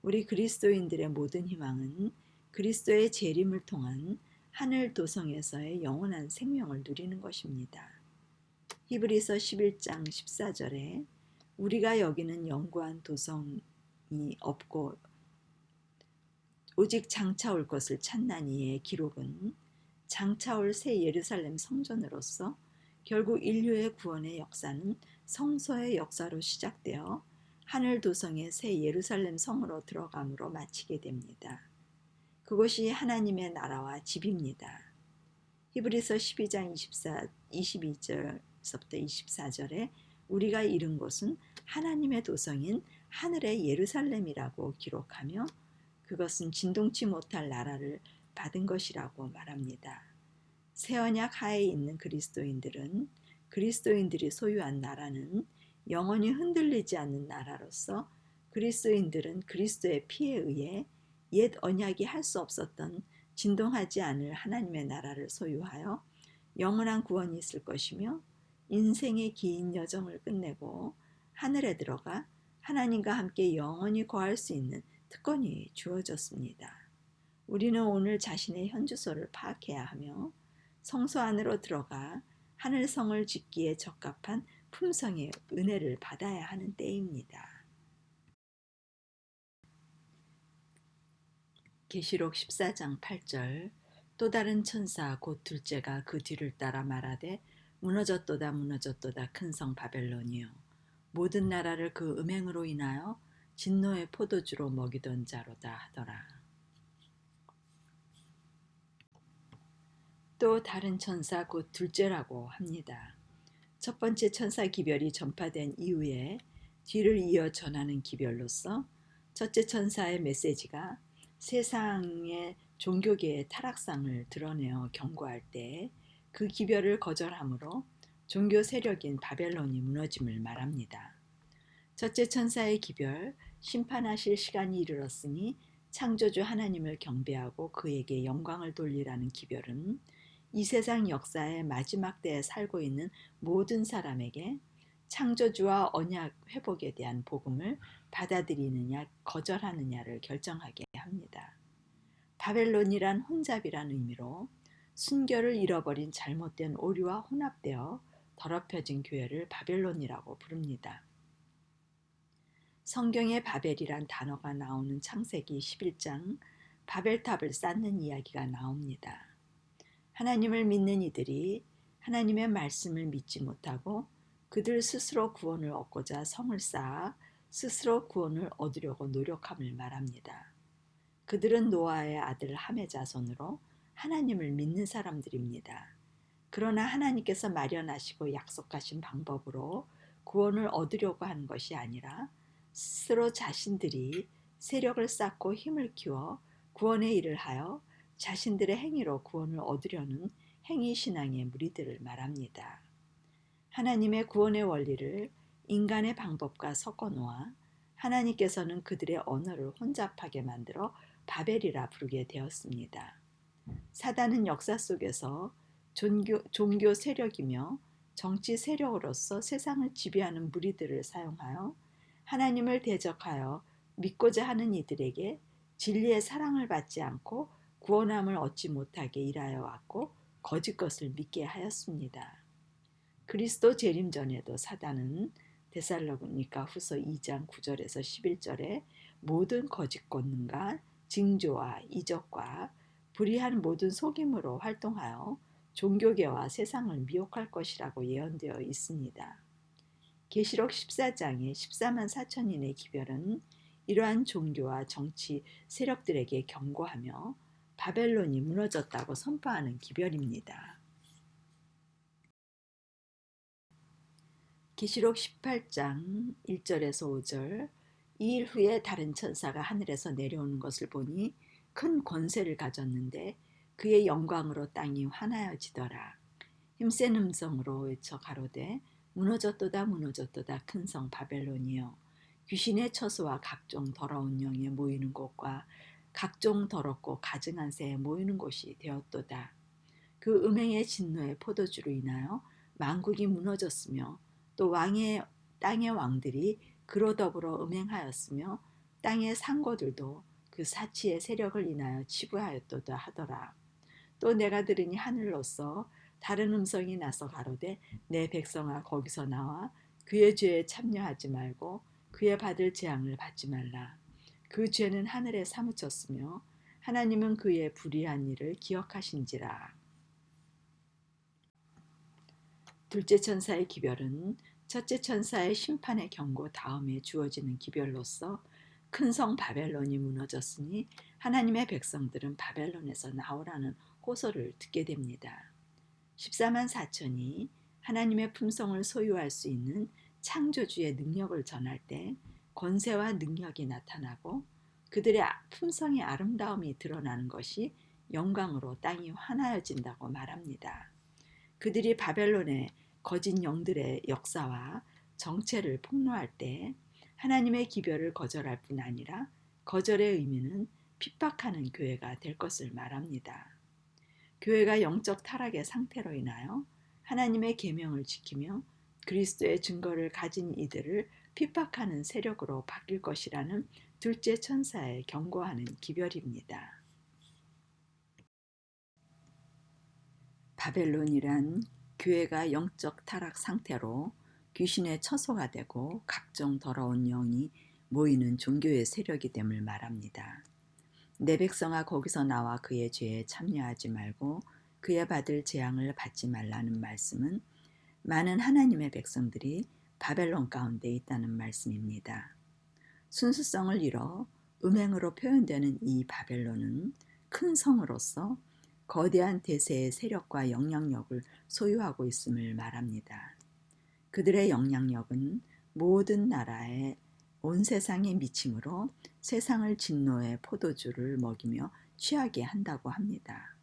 우리 그리스도인들의 모든 희망은 그리스도의 재림을 통한 하늘 도성에서의 영원한 생명을 누리는 것입니다. 히브리서 11장 14절에 우리가 여기는 영구한 도성이 없고 오직 장차 올 것을 찾나니의 기록은 장차 올 새 예루살렘 성전으로서 결국 인류의 구원의 역사는 성소의 역사로 시작되어 하늘 도성의 새 예루살렘 성으로 들어감으로 마치게 됩니다. 그것이 하나님의 나라와 집입니다. 히브리서 12장 22절서부터 24절에 우리가 이른 곳은 하나님의 도성인 하늘의 예루살렘이라고 기록하며 그것은 진동치 못할 나라를 받은 것이라고 말합니다. 새 언약 하에 있는 그리스도인들이 소유한 나라는 영원히 흔들리지 않는 나라로서 그리스도인들은 그리스도의 피에 의해 옛 언약이 할 수 없었던 진동하지 않을 하나님의 나라를 소유하여 영원한 구원이 있을 것이며 인생의 긴 여정을 끝내고 하늘에 들어가 하나님과 함께 영원히 거할 수 있는 특권이 주어졌습니다. 우리는 오늘 자신의 현주소를 파악해야 하며 성소 안으로 들어가 하늘성을 짓기에 적합한 품성의 은혜를 받아야 하는 때입니다. 계시록 14장 8절 또 다른 천사 곧 둘째가 그 뒤를 따라 말하되 무너졌도다 무너졌도다 큰 성 바벨론이요 모든 나라를 그 음행으로 인하여 진노의 포도주로 먹이던 자로다 하더라. 또 다른 천사 곧 둘째라고 합니다. 첫 번째 천사 기별이 전파된 이후에 뒤를 이어 전하는 기별로서 첫째 천사의 메시지가 세상의 종교계의 타락상을 드러내어 경고할 때 그 기별을 거절함으로 종교 세력인 바벨론이 무너짐을 말합니다. 첫째 천사의 기별, 심판하실 시간이 이르렀으니 창조주 하나님을 경배하고 그에게 영광을 돌리라는 기별은 이 세상 역사의 마지막 때에 살고 있는 모든 사람에게 창조주와 언약 회복에 대한 복음을 받아들이느냐 거절하느냐를 결정하게 합니다. 바벨론이란 혼잡이란 의미로 순결을 잃어버린 잘못된 오류와 혼합되어 더럽혀진 교회를 바벨론이라고 부릅니다. 성경에 바벨이란 단어가 나오는 창세기 11장 바벨탑을 쌓는 이야기가 나옵니다. 하나님을 믿는 이들이 하나님의 말씀을 믿지 못하고 그들 스스로 구원을 얻고자 성을 쌓아 스스로 구원을 얻으려고 노력함을 말합니다. 그들은 노아의 아들 함의 자손으로 하나님을 믿는 사람들입니다. 그러나 하나님께서 마련하시고 약속하신 방법으로 구원을 얻으려고 하는 것이 아니라 스스로 자신들이 세력을 쌓고 힘을 키워 구원의 일을 하여 자신들의 행위로 구원을 얻으려는 행위신앙의 무리들을 말합니다. 하나님의 구원의 원리를 인간의 방법과 섞어 놓아 하나님께서는 그들의 언어를 혼잡하게 만들어 바벨이라 부르게 되었습니다. 사단은 역사 속에서 종교 세력이며 정치 세력으로서 세상을 지배하는 무리들을 사용하여 하나님을 대적하여 믿고자 하는 이들에게 진리의 사랑을 받지 않고 구원함을 얻지 못하게 일하여 왔고 거짓 것을 믿게 하였습니다. 그리스도 재림 전에도 사단은 데살로니가 후서 2장 9절에서 11절에 모든 거짓 권능과 징조와 이적과 불의한 모든 속임으로 활동하여 종교계와 세상을 미혹할 것이라고 예언되어 있습니다. 계시록 14장의 14만 4천인의 기별은 이러한 종교와 정치 세력들에게 경고하며 바벨론이 무너졌다고 선포하는 기별입니다. 계시록 18장 1절에서 5절 이 일 후에 다른 천사가 하늘에서 내려오는 것을 보니 큰 권세를 가졌는데 그의 영광으로 땅이 환하여지더라. 힘센 음성으로 외쳐 가로되 무너졌도다 무너졌도다 큰 성 바벨론이여 귀신의 처소와 각종 더러운 영에 모이는 곳과 각종 더럽고 가증한 새에 모이는 곳이 되었도다. 그 음행의 진노의 포도주로 인하여 만국이 무너졌으며 또 땅의 왕들이 그로 더불어 음행하였으며 땅의 상고들도 그 사치의 세력을 인하여 치부하였도다 하더라. 또 내가 들으니 하늘로서 다른 음성이 나서 가로되 내 백성아 거기서 나와 그의 죄에 참여하지 말고 그의 받을 재앙을 받지 말라. 그 죄는 하늘에 사무쳤으며 하나님은 그의 불의한 일을 기억하신지라. 둘째 천사의 기별은 첫째 천사의 심판의 경고 다음에 주어지는 기별로서 큰 성 바벨론이 무너졌으니 하나님의 백성들은 바벨론에서 나오라는 호소를 듣게 됩니다. 14만 4천이 하나님의 품성을 소유할 수 있는 창조주의 능력을 전할 때 권세와 능력이 나타나고 그들의 품성의 아름다움이 드러나는 것이 영광으로 땅이 환하여진다고 말합니다. 그들이 바벨론의 거짓 영들의 역사와 정체를 폭로할 때 하나님의 기별을 거절할 뿐 아니라 거절의 의미는 핍박하는 교회가 될 것을 말합니다. 교회가 영적 타락의 상태로 인하여 하나님의 계명을 지키며 그리스도의 증거를 가진 이들을 핍박하는 세력으로 바뀔 것이라는 둘째 천사의 경고하는 기별입니다. 바벨론이란 교회가 영적 타락 상태로 귀신의 처소가 되고 각종 더러운 영이 모이는 종교의 세력이 됨을 말합니다. 내 백성아 거기서 나와 그의 죄에 참여하지 말고 그의 받을 재앙을 받지 말라는 말씀은 많은 하나님의 백성들이 바벨론 가운데 있다는 말씀입니다. 순수성을 잃어 음행으로 표현되는 이 바벨론은 큰 성으로서 거대한 대세의 세력과 영향력을 소유하고 있음을 말합니다. 그들의 영향력은 모든 나라에 온 세상에 미침으로 세상을 진노의 포도주를 먹이며 취하게 한다고 합니다.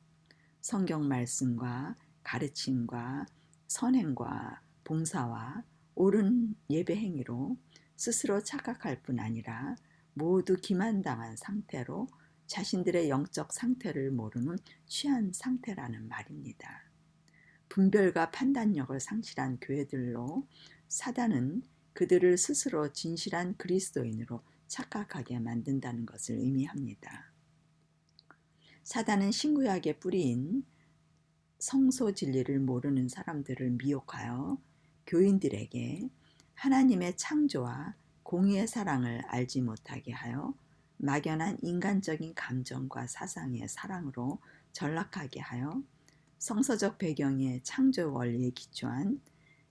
성경 말씀과 가르침과 선행과 봉사와 옳은 예배 행위로 스스로 착각할 뿐 아니라 모두 기만당한 상태로 자신들의 영적 상태를 모르는 취한 상태라는 말입니다. 분별과 판단력을 상실한 교회들로 사단은 그들을 스스로 진실한 그리스도인으로 착각하게 만든다는 것을 의미합니다. 사단은 신구약의 뿌리인 성소 진리를 모르는 사람들을 미혹하여 교인들에게 하나님의 창조와 공의의 사랑을 알지 못하게 하여 막연한 인간적인 감정과 사상의 사랑으로 전락하게 하여 성서적 배경의 창조 원리에 기초한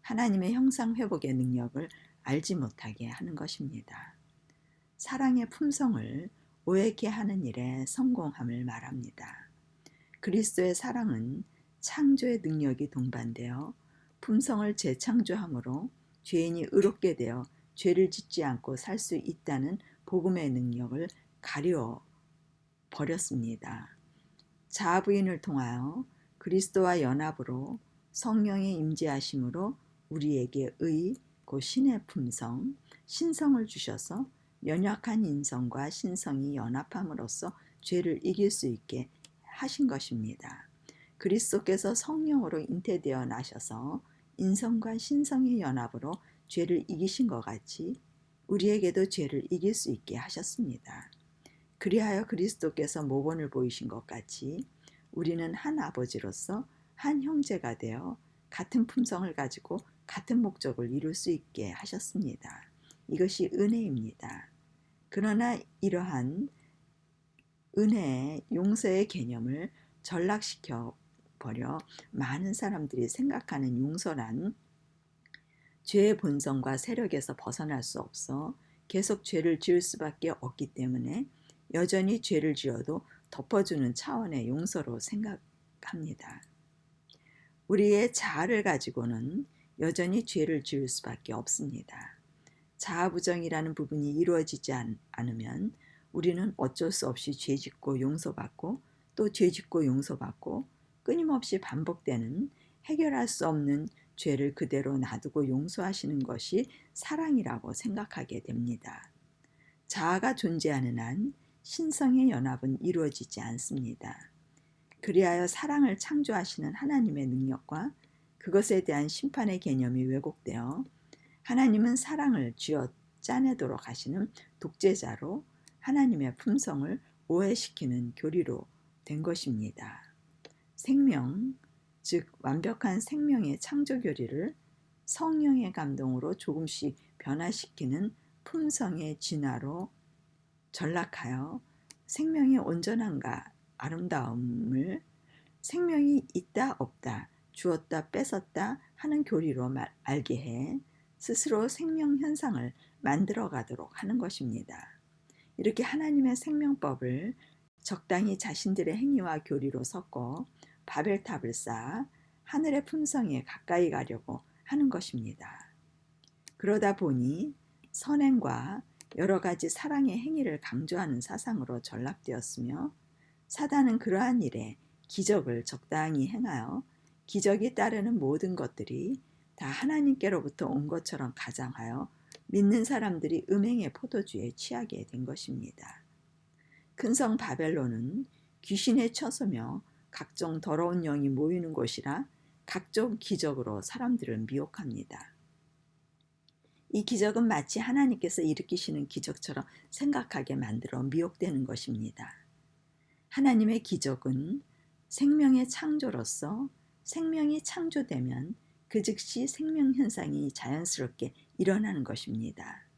하나님의 형상 회복의 능력을 알지 못하게 하는 것입니다. 사랑의 품성을 오해케 하는 일에 성공함을 말합니다. 그리스도의 사랑은 창조의 능력이 동반되어 품성을 재창조함으로 죄인이 의롭게 되어 죄를 짓지 않고 살 수 있다는 복음의 능력을 가려 버렸습니다. 자아부인을 통하여 그리스도와 연합으로 성령의 임재하심으로 우리에게 의, 곧 신의 품성, 신성을 주셔서 연약한 인성과 신성이 연합함으로써 죄를 이길 수 있게 하신 것입니다. 그리스도께서 성령으로 잉태되어 나셔서 인성과 신성의 연합으로 죄를 이기신 것 같이 우리에게도 죄를 이길 수 있게 하셨습니다. 그리하여 그리스도께서 모본을 보이신 것 같이 우리는 한 아버지로서 한 형제가 되어 같은 품성을 가지고 같은 목적을 이룰 수 있게 하셨습니다. 이것이 은혜입니다. 그러나 이러한 은혜의 용서의 개념을 전락시켜 버려 많은 사람들이 생각하는 용서란 죄의 본성과 세력에서 벗어날 수 없어 계속 죄를 지을 수밖에 없기 때문에 여전히 죄를 지어도 덮어주는 차원의 용서로 생각합니다. 우리의 자아를 가지고는 여전히 죄를 지을 수밖에 없습니다. 자아부정이라는 부분이 이루어지지 않으면 우리는 어쩔 수 없이 죄짓고 용서받고 또 죄짓고 용서받고 끊임없이 반복되는 해결할 수 없는 죄를 그대로 놔두고 용서하시는 것이 사랑이라고 생각하게 됩니다. 자아가 존재하는 한 신성의 연합은 이루어지지 않습니다. 그리하여 사랑을 창조하시는 하나님의 능력과 그것에 대한 심판의 개념이 왜곡되어 하나님은 사랑을 쥐어 짜내도록 하시는 독재자로 하나님의 품성을 오해시키는 교리로 된 것입니다. 생명, 즉 완벽한 생명의 창조 교리를 성령의 감동으로 조금씩 변화시키는 품성의 진화로 전락하여 생명의 온전함과 아름다움을 생명이 있다 없다, 주었다 뺏었다 하는 교리로 알게 해 스스로 생명 현상을 만들어 가도록 하는 것입니다. 이렇게 하나님의 생명법을 적당히 자신들의 행위와 교리로 섞어 바벨탑을 쌓아 하늘의 품성에 가까이 가려고 하는 것입니다. 그러다 보니 선행과 여러 가지 사랑의 행위를 강조하는 사상으로 전락되었으며 사단은 그러한 일에 기적을 적당히 행하여 기적이 따르는 모든 것들이 다 하나님께로부터 온 것처럼 가장하여 믿는 사람들이 음행의 포도주에 취하게 된 것입니다. 큰 성 바벨론은 귀신의 처소며 각종 더러운 영이 모이는 곳이라 각종 기적으로 사람들을 미혹합니다. 이 기적은 마치 하나님께서 일으키시는 기적처럼 생각하게 만들어 미혹되는 것입니다. 하나님의 기적은 생명의 창조로서 생명이 창조되면 그 즉시 생명 현상이 자연스럽게 일어나는 것입니다.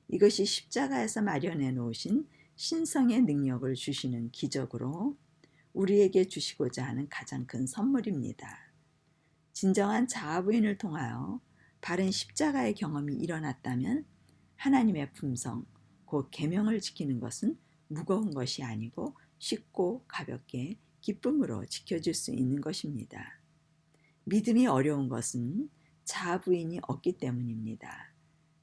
이것이 십자가에서 마련해 놓으신 신성의 능력을 주시는 기적으로 우리에게 주시고자 하는 가장 큰 선물입니다. 진정한 자아부인을 통하여 바른 십자가의 경험이 일어났다면 하나님의 품성, 곧 계명을 지키는 것은 무거운 것이 아니고 쉽고 가볍게 기쁨으로 지켜질 수 있는 것입니다. 믿음이 어려운 것은 자아부인이 없기 때문입니다.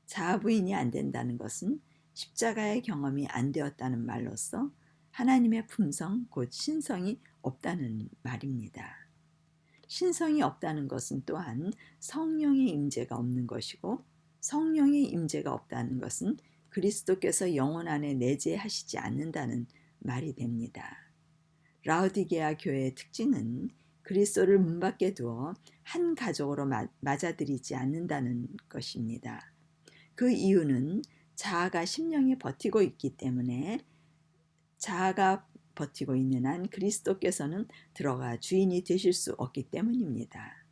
자아부인이 안 된다는 것은 십자가의 경험이 안 되었다는 말로써 하나님의 품성, 곧 신성이 없다는 말입니다. 신성이 없다는 것은 또한 성령의 임재가 없는 것이고, 성령의 임재가 없다는 것은 그리스도께서 영혼 안에 내재하시지 않는다는 말이 됩니다. 라오디게아 교회의 특징은 그리스도를 문 밖에 두어 한 가족으로 맞아들이지 않는다는 것입니다. 그 이유는 자아가 심령에 버티고 있기 때문에, 자아가 버티고 있는 한 그리스도께서는 들어가 주인이 되실 수 없기 때문입니다.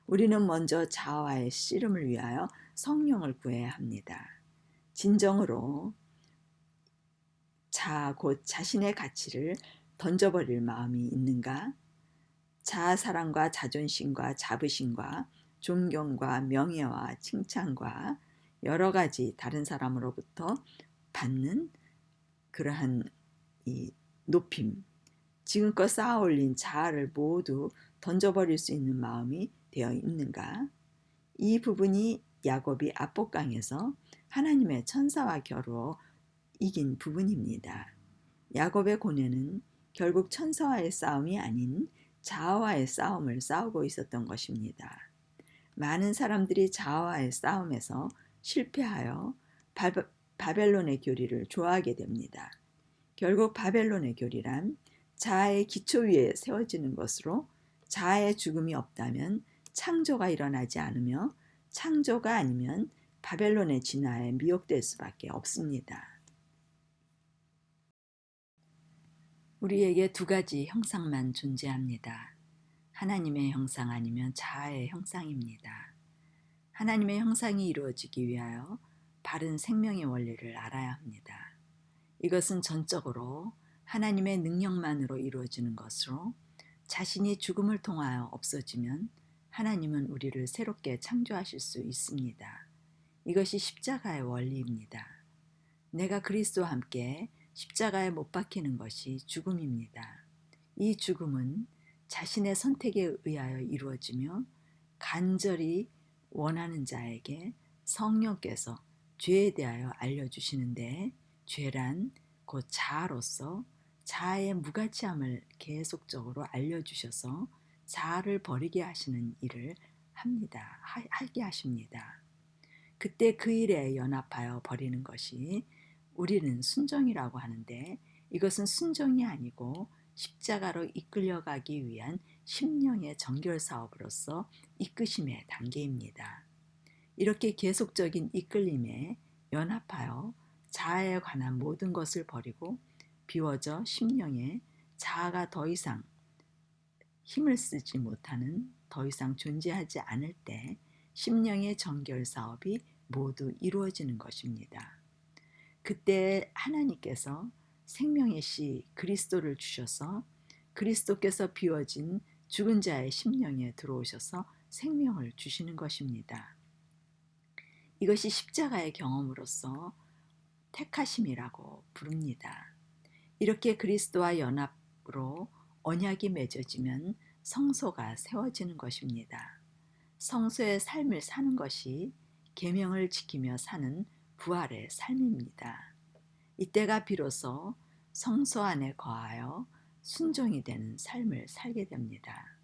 우리는 먼저 자아와의 씨름을 위하여 성령을 구해야 합니다. 진정으로 자아 곧 자신의 가치를 던져버릴 마음이 있는가? 자아 사랑과 자존심과 자부심과 존경과 명예와 칭찬과 여러 가지 다른 사람으로부터 받는 그러한 이 높임, 지금껏 쌓아 올린 자아를 모두 던져버릴 수 있는 마음이 되어 있는가? 이 부분이 야곱이 압복강에서 하나님의 천사와 겨루어 이긴 부분입니다. 야곱의 고뇌는 결국 천사와의 싸움이 아닌 자아와의 싸움을 싸우고 있었던 것입니다. 많은 사람들이 자아와의 싸움에서 실패하여 바벨론의 교리를 좋아하게 됩니다. 결국 바벨론의 교리란 자아의 기초 위에 세워지는 것으로, 자아의 죽음이 없다면 창조가 일어나지 않으며, 창조가 아니면 바벨론의 진화에 미혹될 수밖에 없습니다. 우리에게 두 가지 형상만 존재합니다. 하나님의 형상 아니면 자아의 형상입니다. 하나님의 형상이 이루어지기 위하여 바른 생명의 원리를 알아야 합니다. 이것은 전적으로 하나님의 능력만으로 이루어지는 것으로, 자신이 죽음을 통하여 없어지면 하나님은 우리를 새롭게 창조하실 수 있습니다. 이것이 십자가의 원리입니다. 내가 그리스도와 함께 십자가에 못 박히는 것이 죽음입니다. 이 죽음은 자신의 선택에 의하여 이루어지며, 간절히 원하는 자에게 성령께서 죄에 대하여 알려주시는데, 죄란 곧 자아로서 자아의 무가치함을 계속적으로 알려주셔서 자아를 버리게 하시는 일을 하게 하십니다. 그때 그 일에 연합하여 버리는 것이 우리는 순종이라고 하는데, 이것은 순종이 아니고 십자가로 이끌려가기 위한 심령의 정결 사업으로서 이끄심의 단계입니다. 이렇게 계속적인 이끌림에 연합하여 자아에 관한 모든 것을 버리고 비워져 심령에 자아가 더 이상 힘을 쓰지 못하는, 더 이상 존재하지 않을 때 심령의 정결 사업이 모두 이루어지는 것입니다. 그때 하나님께서 생명의 씨 그리스도를 주셔서, 그리스도께서 비워진 죽은 자의 심령에 들어오셔서 생명을 주시는 것입니다. 이것이 십자가의 경험으로서 택하심이라고 부릅니다. 이렇게 그리스도와 연합으로 언약이 맺어지면 성소가 세워지는 것입니다. 성소의 삶을 사는 것이 계명을 지키며 사는 부활의 삶입니다. 이때가 비로소 성소 안에 거하여 순종이 되는 삶을 살게 됩니다.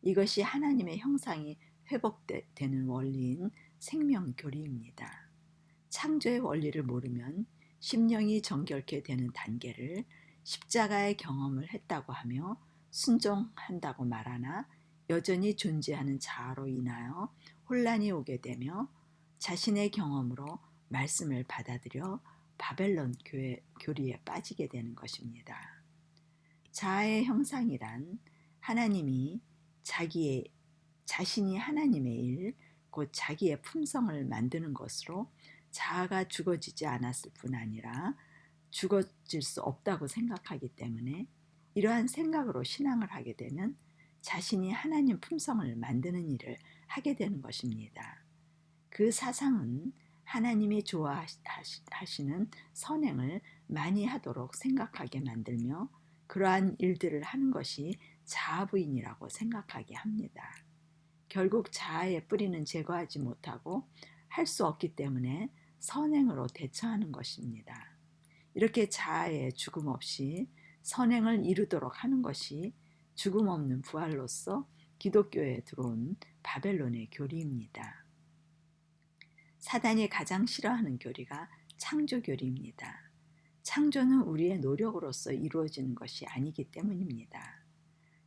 이것이 하나님의 형상이 회복되는 원리인 생명교리입니다. 창조의 원리를 모르면 심령이 정결케 되는 단계를 십자가의 경험을 했다고 하며 순종한다고 말하나, 여전히 존재하는 자아로 인하여 혼란이 오게 되며 자신의 경험으로 말씀을 받아들여 바벨론 교리에 빠지게 되는 것입니다. 자아의 형상이란 하나님이 자신이 하나님의 일, 곧 자기의 품성을 만드는 것으로 자아가 죽어지지 않았을 뿐 아니라 죽어질 수 없다고 생각하기 때문에, 이러한 생각으로 신앙을 하게 되면 자신이 하나님 품성을 만드는 일을 하게 되는 것입니다. 그 사상은 하나님이 좋아하시는 선행을 많이 하도록 생각하게 만들며, 그러한 일들을 하는 것이 자아부인이라고 생각하게 합니다. 결국 자아의 뿌리는 제거하지 못하고 할 수 없기 때문에 선행으로 대처하는 것입니다. 이렇게 자아의 죽음 없이 선행을 이루도록 하는 것이 죽음 없는 부활로서 기독교에 들어온 바벨론의 교리입니다. 사단이 가장 싫어하는 교리가 창조 교리입니다. 창조는 우리의 노력으로서 이루어지는 것이 아니기 때문입니다.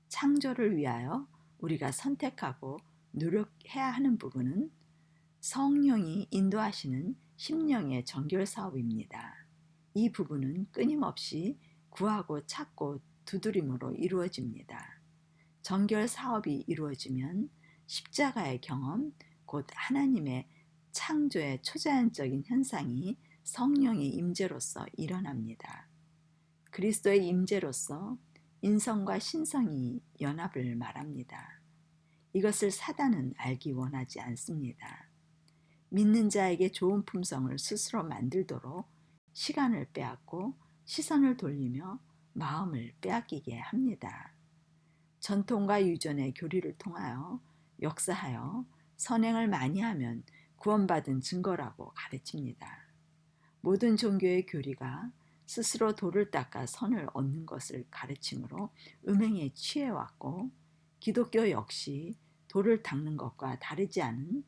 창조를 위하여 우리가 선택하고 노력해야 하는 부분은 성령이 인도하시는 심령의 정결 사업입니다. 이 부분은 끊임없이 구하고 찾고 두드림으로 이루어집니다. 정결 사업이 이루어지면 십자가의 경험, 곧 하나님의 창조의 초자연적인 현상이 성령의 임재로서 일어납니다. 그리스도의 임재로서 인성과 신성이 연합을 말합니다. 이것을 사단은 알기 원하지 않습니다. 믿는 자에게 좋은 품성을 스스로 만들도록 시간을 빼앗고 시선을 돌리며 마음을 빼앗기게 합니다. 전통과 유전의 교리를 통하여 역사하여 선행을 많이 하면 구원받은 증거라고 가르칩니다. 모든 종교의 교리가 스스로 돌을 닦아 선을 얻는 것을 가르침으로 음행에 취해왔고, 기독교 역시 돌을 닦는 것과 다르지 않은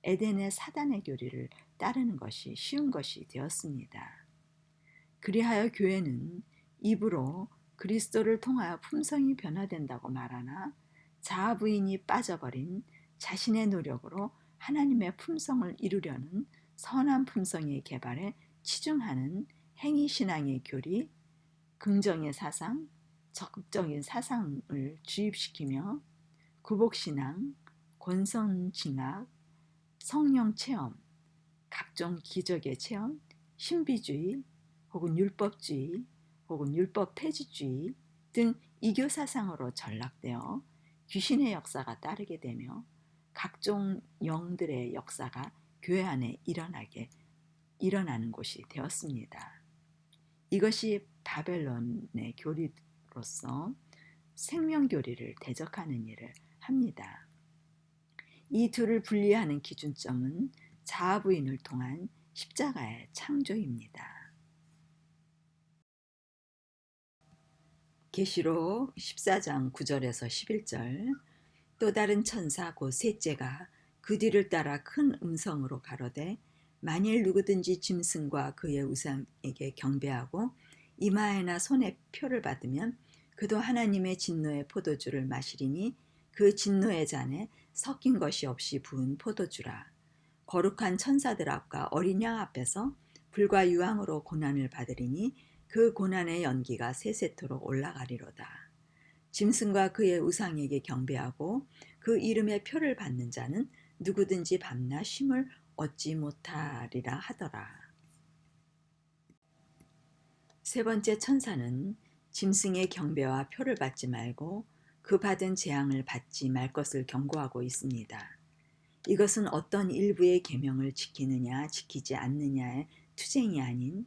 에덴의 사단의 교리를 따르는 것이 쉬운 것이 되었습니다. 그리하여 교회는 입으로 그리스도를 통하여 품성이 변화된다고 말하나 자아부인이 빠져버린 자신의 노력으로 하나님의 품성을 이루려는 선한 품성의 개발에 치중하는 행위신앙의 교리, 긍정의 사상, 적극적인 사상을 주입시키며 구복신앙, 권선징악, 성령체험, 각종 기적의 체험, 신비주의 혹은 율법주의 혹은 율법 폐지주의 등 이교 사상으로 전락되어 귀신의 역사가 따르게 되며 각종 영들의 역사가 교회 안에 일어나는 곳이 되었습니다. 이것이 바벨론의 교리로서 생명교리를 대적하는 일을 합니다. 이 둘을 분리하는 기준점은 자아부인을 통한 십자가의 창조입니다. 계시록 14장 9절에서 11절. 또 다른 천사 곧 셋째가 그 뒤를 따라 큰 음성으로 가로되 만일 누구든지 짐승과 그의 우상에게 경배하고 이마에나 손에 표를 받으면 그도 하나님의 진노의 포도주를 마시리니 그 진노의 잔에 섞인 것이 없이 부은 포도주라. 거룩한 천사들 앞과 어린 양 앞에서 불과 유황으로 고난을 받으리니 그 고난의 연기가 세세토록 올라가리로다. 짐승과 그의 우상에게 경배하고 그 이름의 표를 받는 자는 누구든지 밤낮 쉼을 얻지 못하리라 하더라. 세 번째 천사는 짐승의 경배와 표를 받지 말고 그 받은 재앙을 받지 말 것을 경고하고 있습니다. 이것은 어떤 일부의 계명을 지키느냐 지키지 않느냐의 투쟁이 아닌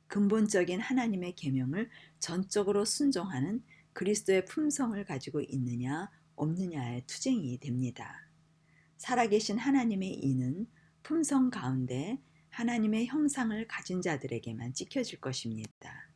근본적인 하나님의 계명을 전적으로 순종하는 그리스도의 품성을 가지고 있느냐 없느냐의 투쟁이 됩니다. 살아계신 하나님의 이는 품성 가운데 하나님의 형상을 가진 자들에게만 찍혀질 것입니다.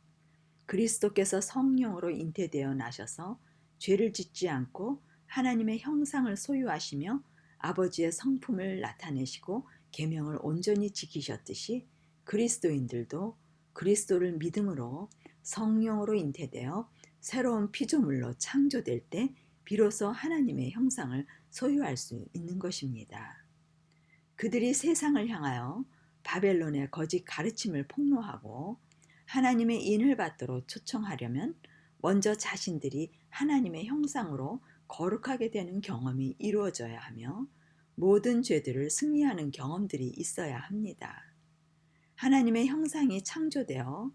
그리스도께서 성령으로 잉태되어 나셔서 죄를 짓지 않고 하나님의 형상을 소유하시며 아버지의 성품을 나타내시고 계명을 온전히 지키셨듯이 그리스도인들도 그리스도를 믿음으로 성령으로 잉태되어 새로운 피조물로 창조될 때 비로소 하나님의 형상을 소유할 수 있는 것입니다. 그들이 세상을 향하여 바벨론의 거짓 가르침을 폭로하고 하나님의 인을 받도록 초청하려면 먼저 자신들이 하나님의 형상으로 거룩하게 되는 경험이 이루어져야 하며 모든 죄들을 승리하는 경험들이 있어야 합니다. 하나님의 형상이 창조되어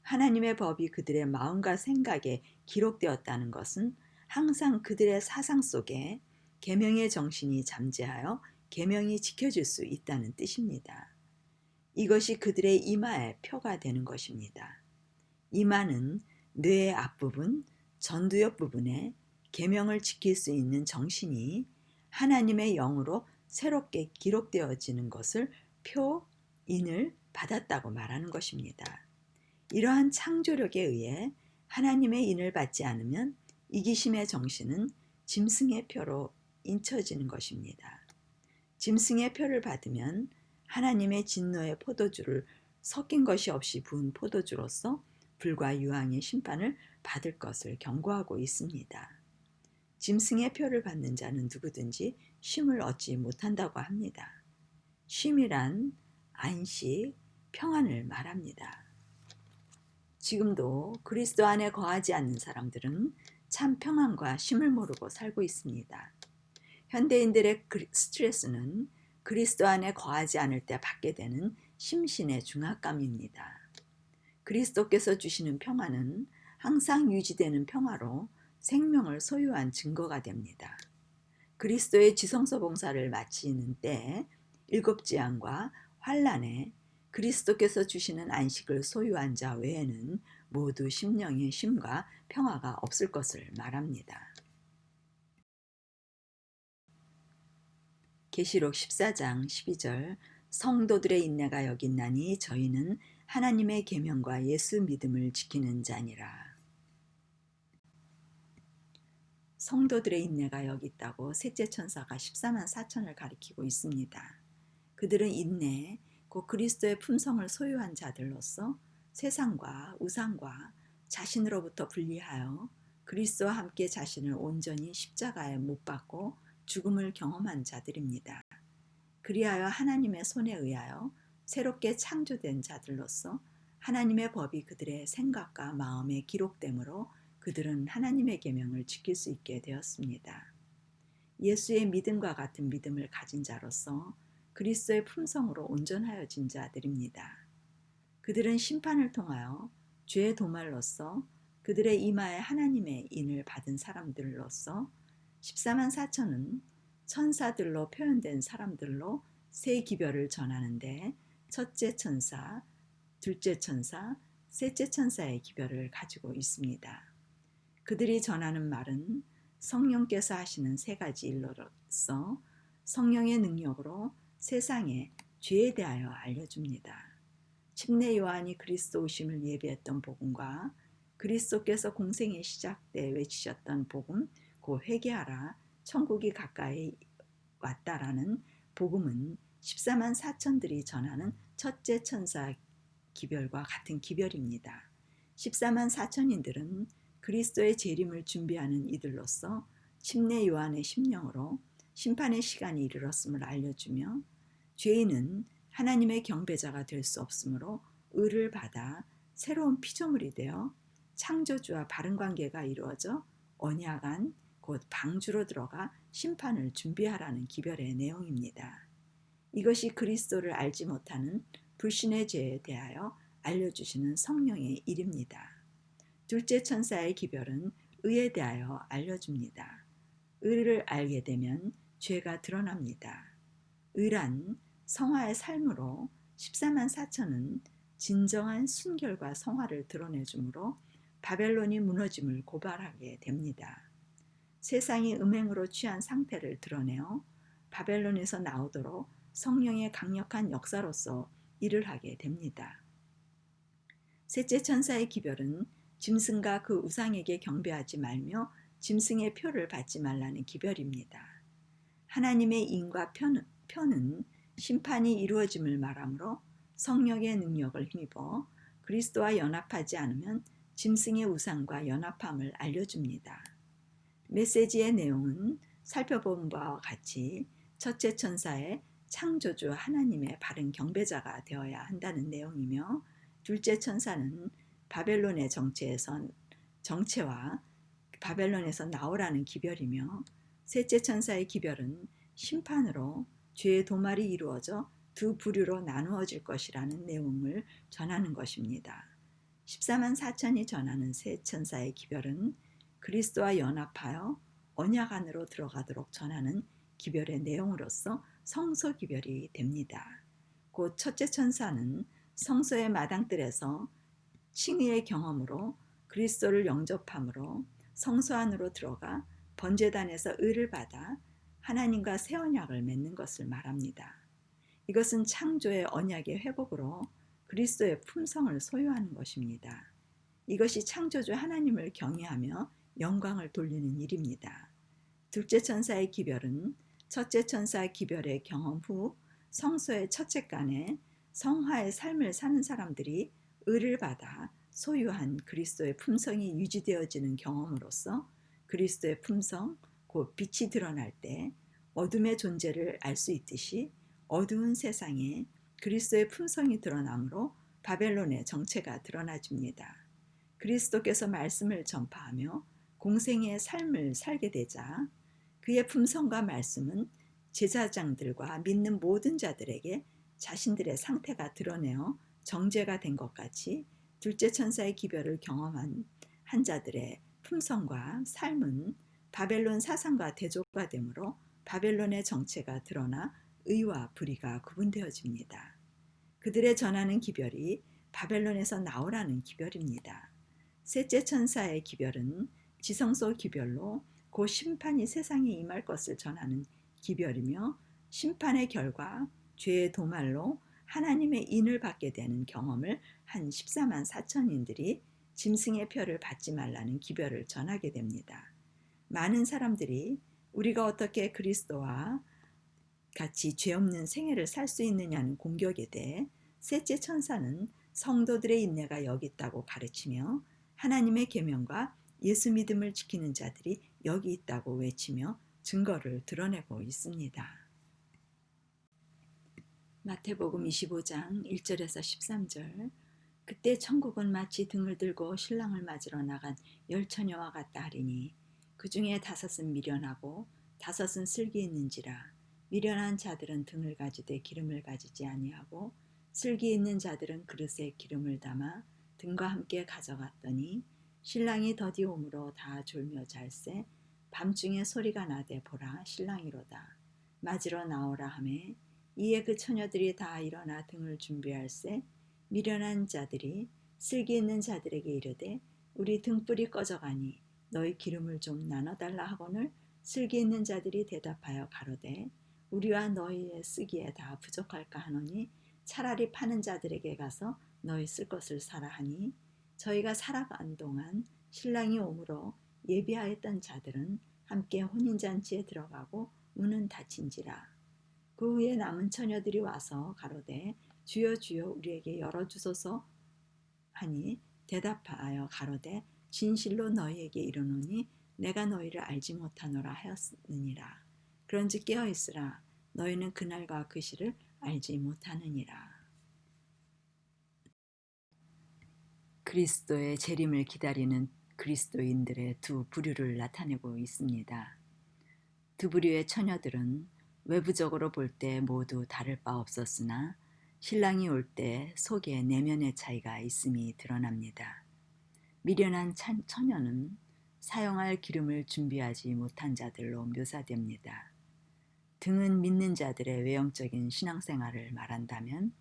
하나님의 법이 그들의 마음과 생각에 기록되었다는 것은 항상 그들의 사상 속에 계명의 정신이 잠재하여 계명이 지켜질 수 있다는 뜻입니다. 이것이 그들의 이마의 표가 되는 것입니다. 이마는 뇌의 앞부분, 전두엽 부분에 계명을 지킬 수 있는 정신이 하나님의 영으로 새롭게 기록되어지는 것을 인을 받았다고 말하는 것입니다. 이러한 창조력에 의해 하나님의 인을 받지 않으면 이기심의 정신은 짐승의 표로 인쳐지는 것입니다. 짐승의 표를 받으면 하나님의 진노의 포도주를 섞인 것이 없이 부은 포도주로서 불과 유황의 심판을 받을 것을 경고하고 있습니다. 짐승의 표를 받는 자는 누구든지 쉼을 얻지 못한다고 합니다. 쉼이란 안식, 평안을 말합니다. 지금도 그리스도 안에 거하지 않는 사람들은 참 평안과 쉼을 모르고 살고 있습니다. 현대인들의 스트레스는 그리스도 안에 거하지 않을 때 받게 되는 심신의 중압감입니다. 그리스도께서 주시는 평안은 항상 유지되는 평화로 생명을 소유한 증거가 됩니다. 그리스도의 지성소 봉사를 마치는 때 일곱 재앙과 환난에 그리스도께서 주시는 안식을 소유한 자 외에는 모두 심령의 쉼과 평화가 없을 것을 말합니다. 계시록 14장 12절 성도들의 인내가 여기 있나니 저희는 하나님의 계명과 예수 믿음을 지키는 자니라. 성도들의 인내가 여기 있다고 셋째 천사가 14만 4천을 가리키고 있습니다. 그들은 인내, 곧 그리스도의 품성을 소유한 자들로서 세상과 우상과 자신으로부터 분리하여 그리스도와 함께 자신을 온전히 십자가에 못 박고 죽음을 경험한 자들입니다. 그리하여 하나님의 손에 의하여 새롭게 창조된 자들로서 하나님의 법이 그들의 생각과 마음에 기록되므로 그들은 하나님의 계명을 지킬 수 있게 되었습니다. 예수의 믿음과 같은 믿음을 가진 자로서 그리스도의 품성으로 온전하여진 자들입니다. 그들은 심판을 통하여 죄의 도말로서 그들의 이마에 하나님의 인을 받은 사람들로서 14만 4천은 천사들로 표현된 사람들로 세 기별을 전하는데 첫째 천사, 둘째 천사, 셋째 천사의 기별을 가지고 있습니다. 그들이 전하는 말은 성령께서 하시는 세 가지 일로서 성령의 능력으로 세상에 죄에 대하여 알려줍니다. 침례 요한이 그리스도 오심을 예비했던 복음과 그리스도께서 공생의 시작 때 외치셨던 복음, 곧 회개하라, 천국이 가까이 왔다라는 복음은 14만 4천들이 전하는 첫째 천사 기별과 같은 기별입니다. 14만 4천인들은 그리스도의 재림을 준비하는 이들로서 침례 요한의 심령으로 심판의 시간이 이르렀음을 알려주며 죄인은 하나님의 경배자가 될 수 없으므로 의를 받아 새로운 피조물이 되어 창조주와 바른 관계가 이루어져 언약한 곧 방주로 들어가 심판을 준비하라는 기별의 내용입니다. 이것이 그리스도를 알지 못하는 불신의 죄에 대하여 알려주시는 성령의 일입니다. 둘째 천사의 기별은 의에 대하여 알려줍니다. 의를 알게 되면 죄가 드러납니다. 의란 성화의 삶으로 14만 4천은 진정한 순결과 성화를 드러내주므로 바벨론이 무너짐을 고발하게 됩니다. 세상이 음행으로 취한 상태를 드러내어 바벨론에서 나오도록 성령의 강력한 역사로서 일을 하게 됩니다. 셋째 천사의 기별은 짐승과 그 우상에게 경배하지 말며 짐승의 표를 받지 말라는 기별입니다. 하나님의 인과 표는 심판이 이루어짐을 말하므로 성령의 능력을 힘입어 그리스도와 연합하지 않으면 짐승의 우상과 연합함을 알려줍니다. 메시지의 내용은 살펴본 바와 같이 첫째 천사의 창조주 하나님의 바른 경배자가 되어야 한다는 내용이며 둘째 천사는 바벨론의 정체와 바벨론에서 나오라는 기별이며 셋째 천사의 기별은 심판으로 죄의 도말이 이루어져 두 부류로 나누어질 것이라는 내용을 전하는 것입니다. 14만 4천이 전하는 세 천사의 기별은 그리스도와 연합하여 언약 안으로 들어가도록 전하는 기별의 내용으로서 성소 기별이 됩니다. 곧 첫째 천사는 성소의 마당들에서 칭의의 경험으로 그리스도를 영접함으로 성소 안으로 들어가 번제단에서 의를 받아 하나님과 새 언약을 맺는 것을 말합니다. 이것은 창조의 언약의 회복으로 그리스도의 품성을 소유하는 것입니다. 이것이 창조주 하나님을 경외하며 영광을 돌리는 일입니다. 둘째 천사의 기별은 첫째 천사 기별의 경험 후 성소의 첫째간에 성화의 삶을 사는 사람들이 의를 받아 소유한 그리스도의 품성이 유지되어지는 경험으로서 그리스도의 품성, 곧 빛이 드러날 때 어둠의 존재를 알 수 있듯이 어두운 세상에 그리스도의 품성이 드러나므로 바벨론의 정체가 드러나집니다. 그리스도께서 말씀을 전파하며 공생의 삶을 살게 되자 그의 품성과 말씀은 제사장들과 믿는 모든 자들에게 자신들의 상태가 드러내어 정죄가 된 것 같이 둘째 천사의 기별을 경험한 한 자들의 품성과 삶은 바벨론 사상과 대조가 되므로 바벨론의 정체가 드러나 의와 불의가 구분되어집니다. 그들의 전하는 기별이 바벨론에서 나오라는 기별입니다. 셋째 천사의 기별은 지성소 기별로 곧 심판이 세상에 임할 것을 전하는 기별이며 심판의 결과 죄의 도말로 하나님의 인을 받게 되는 경험을 한 14만 4천인들이 짐승의 표를 받지 말라는 기별을 전하게 됩니다. 많은 사람들이 우리가 어떻게 그리스도와 같이 죄 없는 생애를 살 수 있느냐는 공격에 대해 셋째 천사는 성도들의 인내가 여기 있다고 가르치며 하나님의 계명과 예수 믿음을 지키는 자들이 여기 있다고 외치며 증거를 드러내고 있습니다. 마태복음 25장 1절에서 13절. 그때 천국은 마치 등을 들고 신랑을 맞으러 나간 열 처녀와 같다 하리니 그 중에 다섯은 미련하고 다섯은 슬기 있는지라. 미련한 자들은 등을 가지되 기름을 가지지 아니하고 슬기 있는 자들은 그릇에 기름을 담아 등과 함께 가져갔더니 신랑이 더디 오므로 다 졸며 잘새 밤중에 소리가 나되 보라 신랑이로다 맞으러 나오라 하매 이에 그 처녀들이 다 일어나 등을 준비할세 미련한 자들이 슬기 있는 자들에게 이르되 우리 등불이 꺼져가니 너희 기름을 좀 나눠달라 하거늘 슬기 있는 자들이 대답하여 가로되 우리와 너희의 쓰기에 다 부족할까 하노니 차라리 파는 자들에게 가서 너희 쓸 것을 사라 하니 저희가 살아간 동안 신랑이 오므로 예비하였던 자들은 함께 혼인잔치에 들어가고 문은 닫힌지라. 그 후에 남은 처녀들이 와서 가로되 주여 주여 우리에게 열어주소서 하니 대답하여 가로되 진실로 너희에게 이르노니 내가 너희를 알지 못하노라 하였느니라. 그런즉 깨어있으라 너희는 그날과 그 시를 알지 못하느니라. 그리스도의 재림을 기다리는 그리스도인들의 두 부류를 나타내고 있습니다. 두 부류의 처녀들은 외부적으로 볼 때 모두 다를 바 없었으나 신랑이 올 때 속에 내면의 차이가 있음이 드러납니다. 미련한 처녀는 사용할 기름을 준비하지 못한 자들로 묘사됩니다. 등은 믿는 자들의 외형적인 신앙생활을 말한다면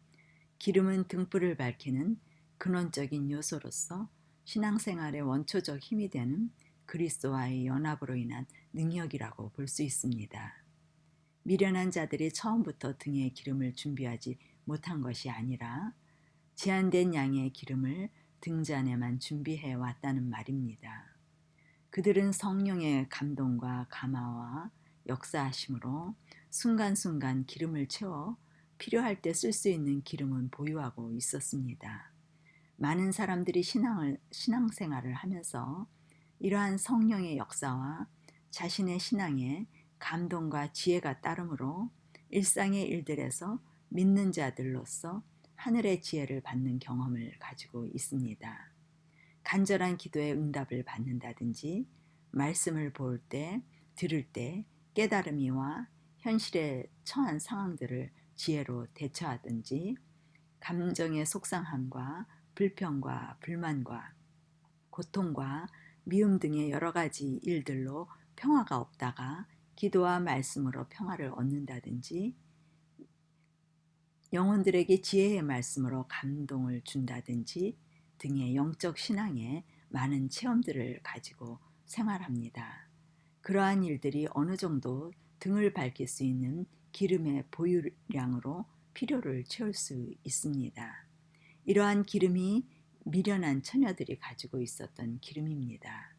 기름은 등불을 밝히는 근원적인 요소로서 신앙생활의 원초적 힘이 되는 그리스도와의 연합으로 인한 능력이라고 볼 수 있습니다. 미련한 자들이 처음부터 등에 기름을 준비하지 못한 것이 아니라 제한된 양의 기름을 등잔에만 준비해 왔다는 말입니다. 그들은 성령의 감동과 감화와 역사하심으로 순간순간 기름을 채워 필요할 때 쓸 수 있는 기름은 보유하고 있었습니다. 많은 사람들이 신앙생활을 하면서 이러한 성령의 역사와 자신의 신앙에 감동과 지혜가 따르므로 일상의 일들에서 믿는 자들로서 하늘의 지혜를 받는 경험을 가지고 있습니다. 간절한 기도의 응답을 받는다든지 말씀을 볼 때, 들을 때 깨달음이와 현실에 처한 상황들을 지혜로 대처하든지 감정의 속상함과 불평과 불만과 고통과 미움 등의 여러 가지 일들로 평화가 없다가 기도와 말씀으로 평화를 얻는다든지 영혼들에게 지혜의 말씀으로 감동을 준다든지 등의 영적 신앙에 많은 체험들을 가지고 생활합니다. 그러한 일들이 어느 정도 등을 밝힐 수 있는 기름의 보유량으로 필요를 채울 수 있습니다. 이러한 기름이 미련한 처녀들이 가지고 있었던 기름입니다.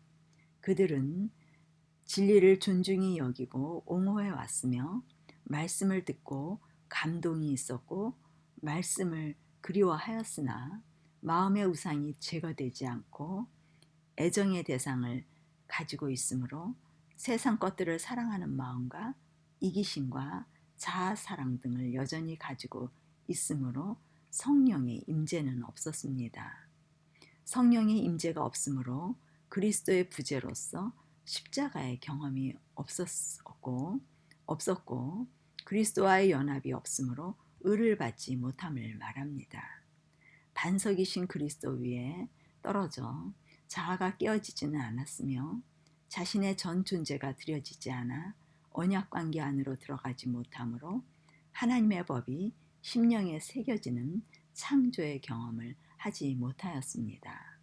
그들은 진리를 존중히 여기고 옹호해 왔으며 말씀을 듣고 감동이 있었고 말씀을 그리워하였으나 마음의 우상이 제거되지 않고 애정의 대상을 가지고 있으므로 세상 것들을 사랑하는 마음과 이기심과 자아사랑 등을 여전히 가지고 있으므로 성령의 임재는 없었습니다. 성령의 임재가 없으므로 그리스도의 부재로서 십자가의 경험이 없었고 그리스도와의 연합이 없으므로 의를 받지 못함을 말합니다. 반석이신 그리스도 위에 떨어져 자아가 깨어지지는 않았으며 자신의 전 존재가 드려지지 않아 언약 관계 안으로 들어가지 못하므로 하나님의 법이 심령에 새겨지는 창조의 경험을 하지 못하였습니다.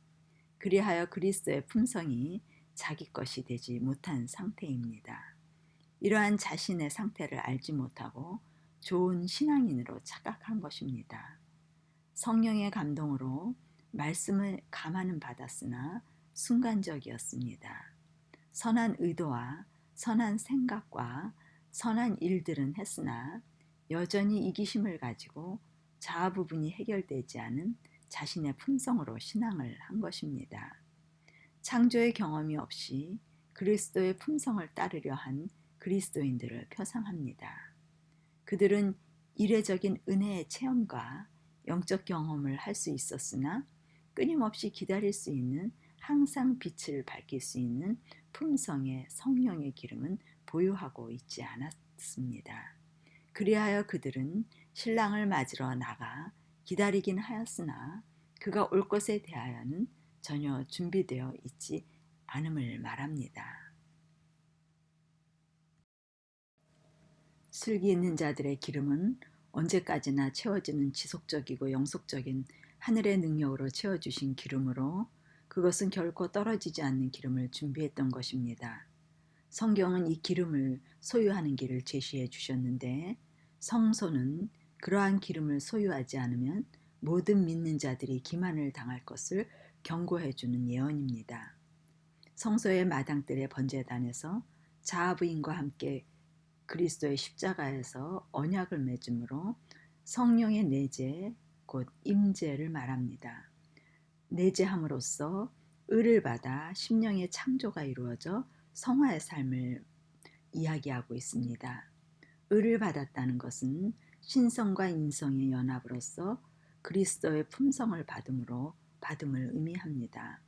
그리하여 그리스도의 품성이 자기 것이 되지 못한 상태입니다. 이러한 자신의 상태를 알지 못하고 좋은 신앙인으로 착각한 것입니다. 성령의 감동으로 말씀을 감화는 받았으나 순간적이었습니다. 선한 의도와 선한 생각과 선한 일들은 했으나 여전히 이기심을 가지고 자아 부분이 해결되지 않은 자신의 품성으로 신앙을 한 것입니다. 창조의 경험이 없이 그리스도의 품성을 따르려 한 그리스도인들을 표상합니다. 그들은 이례적인 은혜의 체험과 영적 경험을 할 수 있었으나 끊임없이 기다릴 수 있는 항상 빛을 밝힐 수 있는 품성의 성령의 기름은 보유하고 있지 않았습니다. 그리하여 그들은 신랑을 맞으러 나가 기다리긴 하였으나 그가 올 것에 대하여는 전혀 준비되어 있지 않음을 말합니다. 슬기 있는 자들의 기름은 언제까지나 채워지는 지속적이고 영속적인 하늘의 능력으로 채워주신 기름으로 그것은 결코 떨어지지 않는 기름을 준비했던 것입니다. 성경은 이 기름을 소유하는 길을 제시해 주셨는데 성소는 그러한 기름을 소유하지 않으면 모든 믿는 자들이 기만을 당할 것을 경고해 주는 예언입니다. 성소의 마당들의 번제단에서 자아부인과 함께 그리스도의 십자가에서 언약을 맺음으로 성령의 내재 곧 임재를 말합니다. 내재함으로써 의를 받아 심령의 창조가 이루어져 성화의 삶을 이야기하고 있습니다. 의를 받았다는 것은 신성과 인성의 연합으로서 그리스도의 품성을 받음을 의미합니다.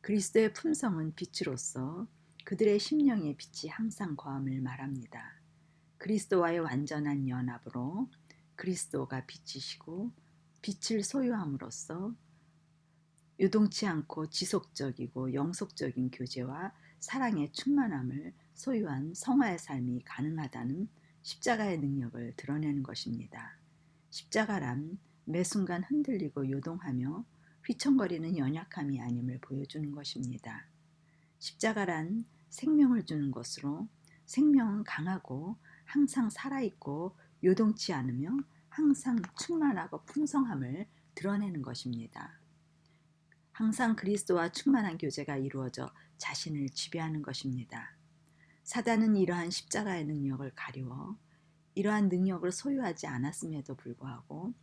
그리스도의 품성은 빛으로서 그들의 심령의 빛이 항상 거함을 말합니다. 그리스도와의 완전한 연합으로 그리스도가 빛이시고 빛을 소유함으로써 유동치 않고 지속적이고 영속적인 교제와 사랑의 충만함을 소유한 성화의 삶이 가능하다는 십자가의 능력을 드러내는 것입니다. 십자가란 매 순간 흔들리고 요동하며 휘청거리는 연약함이 아님을 보여주는 것입니다. 십자가란 생명을 주는 것으로 생명은 강하고 항상 살아있고 요동치 않으며 항상 충만하고 풍성함을 드러내는 것입니다. 항상 그리스도와 충만한 교제가 이루어져 자신을 지배하는 것입니다. 사단은 이러한 십자가의 능력을 가리워 이러한 능력을 소유하지 않았음에도 불구하고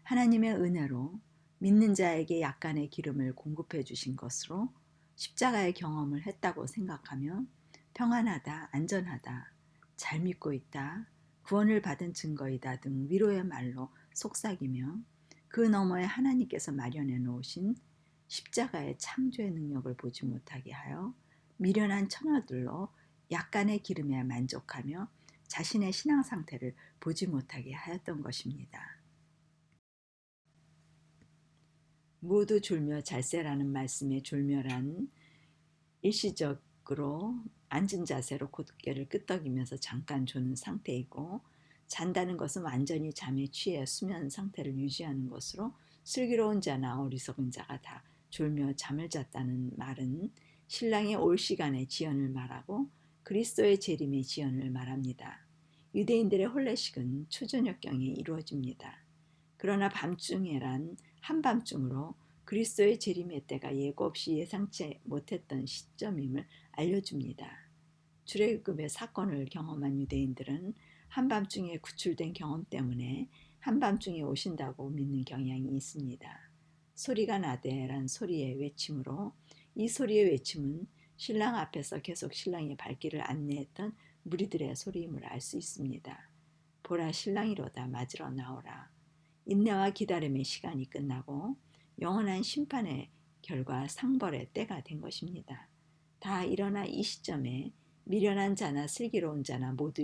하나님의 은혜로 믿는 자에게 약간의 기름을 공급해 주신 것으로 십자가의 경험을 했다고 생각하며 평안하다, 안전하다, 잘 믿고 있다, 구원을 받은 증거이다 등 위로의 말로 속삭이며 그 너머에 하나님께서 마련해 놓으신 십자가의 창조의 능력을 보지 못하게 하여 미련한 처녀들로 약간의 기름에 만족하며 자신의 신앙 상태를 보지 못하게 하였던 것입니다. 모두 졸며 잘세라는 말씀에 졸며란 일시적으로 앉은 자세로 고개를 끄덕이면서 잠깐 조는 상태이고 잔다는 것은 완전히 잠에 취해 수면 상태를 유지하는 것으로 슬기로운 자나 어리석은 자가 다 졸며 잠을 잤다는 말은 신랑의 올 시간의 지연을 말하고 그리스도의 재림의 지연을 말합니다. 유대인들의 혼례식은 초저녁경에 이루어집니다. 그러나 밤중에란 한밤중으로 그리스도의 재림의 때가 예고 없이 예상치 못했던 시점임을 알려줍니다. 출애굽의 사건을 경험한 유대인들은 한밤중에 구출된 경험 때문에 한밤중에 오신다고 믿는 경향이 있습니다. 소리가 나되란 소리의 외침으로 이 소리의 외침은 신랑 앞에서 계속 신랑의 발길을 안내했던 무리들의 소리임을 알 수 있습니다. 보라 신랑이로다 맞으러 나오라. 인내와 기다림의 시간이 끝나고 영원한 심판의 결과 상벌의 때가 된 것입니다. 다 일어나 이 시점에 미련한 자나 슬기로운 자나 모두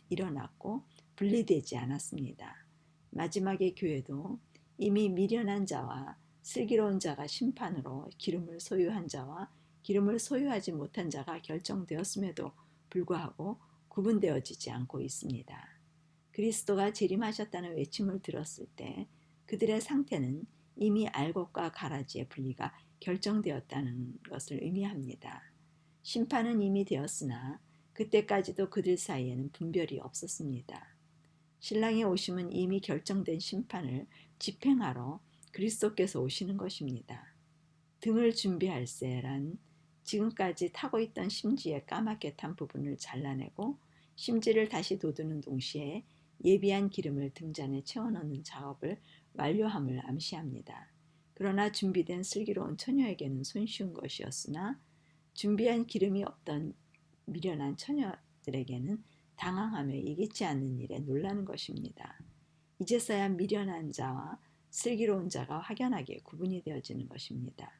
일어났고 분리되지 않았습니다. 마지막의 교회도 이미 미련한 자와 슬기로운 자가 심판으로 기름을 소유한 자와 기름을 소유하지 못한 자가 결정되었음에도 불구하고 구분되어지지 않고 있습니다. 그리스도가 재림하셨다는 외침을 들었을 때 그들의 상태는 이미 알곡과 가라지의 분리가 결정되었다는 것을 의미합니다. 심판은 이미 되었으나 그때까지도 그들 사이에는 분별이 없었습니다. 신랑의 오심은 이미 결정된 심판을 집행하러 그리스도께서 오시는 것입니다. 등을 준비할세란 지금까지 타고 있던 심지에 까맣게 탄 부분을 잘라내고 심지를 다시 돋우는 동시에 예비한 기름을 등잔에 채워넣는 작업을 완료함을 암시합니다. 그러나 준비된 슬기로운 처녀에게는 손쉬운 것이었으나 준비한 기름이 없던 미련한 처녀들에게는 당황하며 예기치 않는 일에 놀라는 것입니다. 이제서야 미련한 자와 슬기로운 자가 확연하게 구분이 되어지는 것입니다.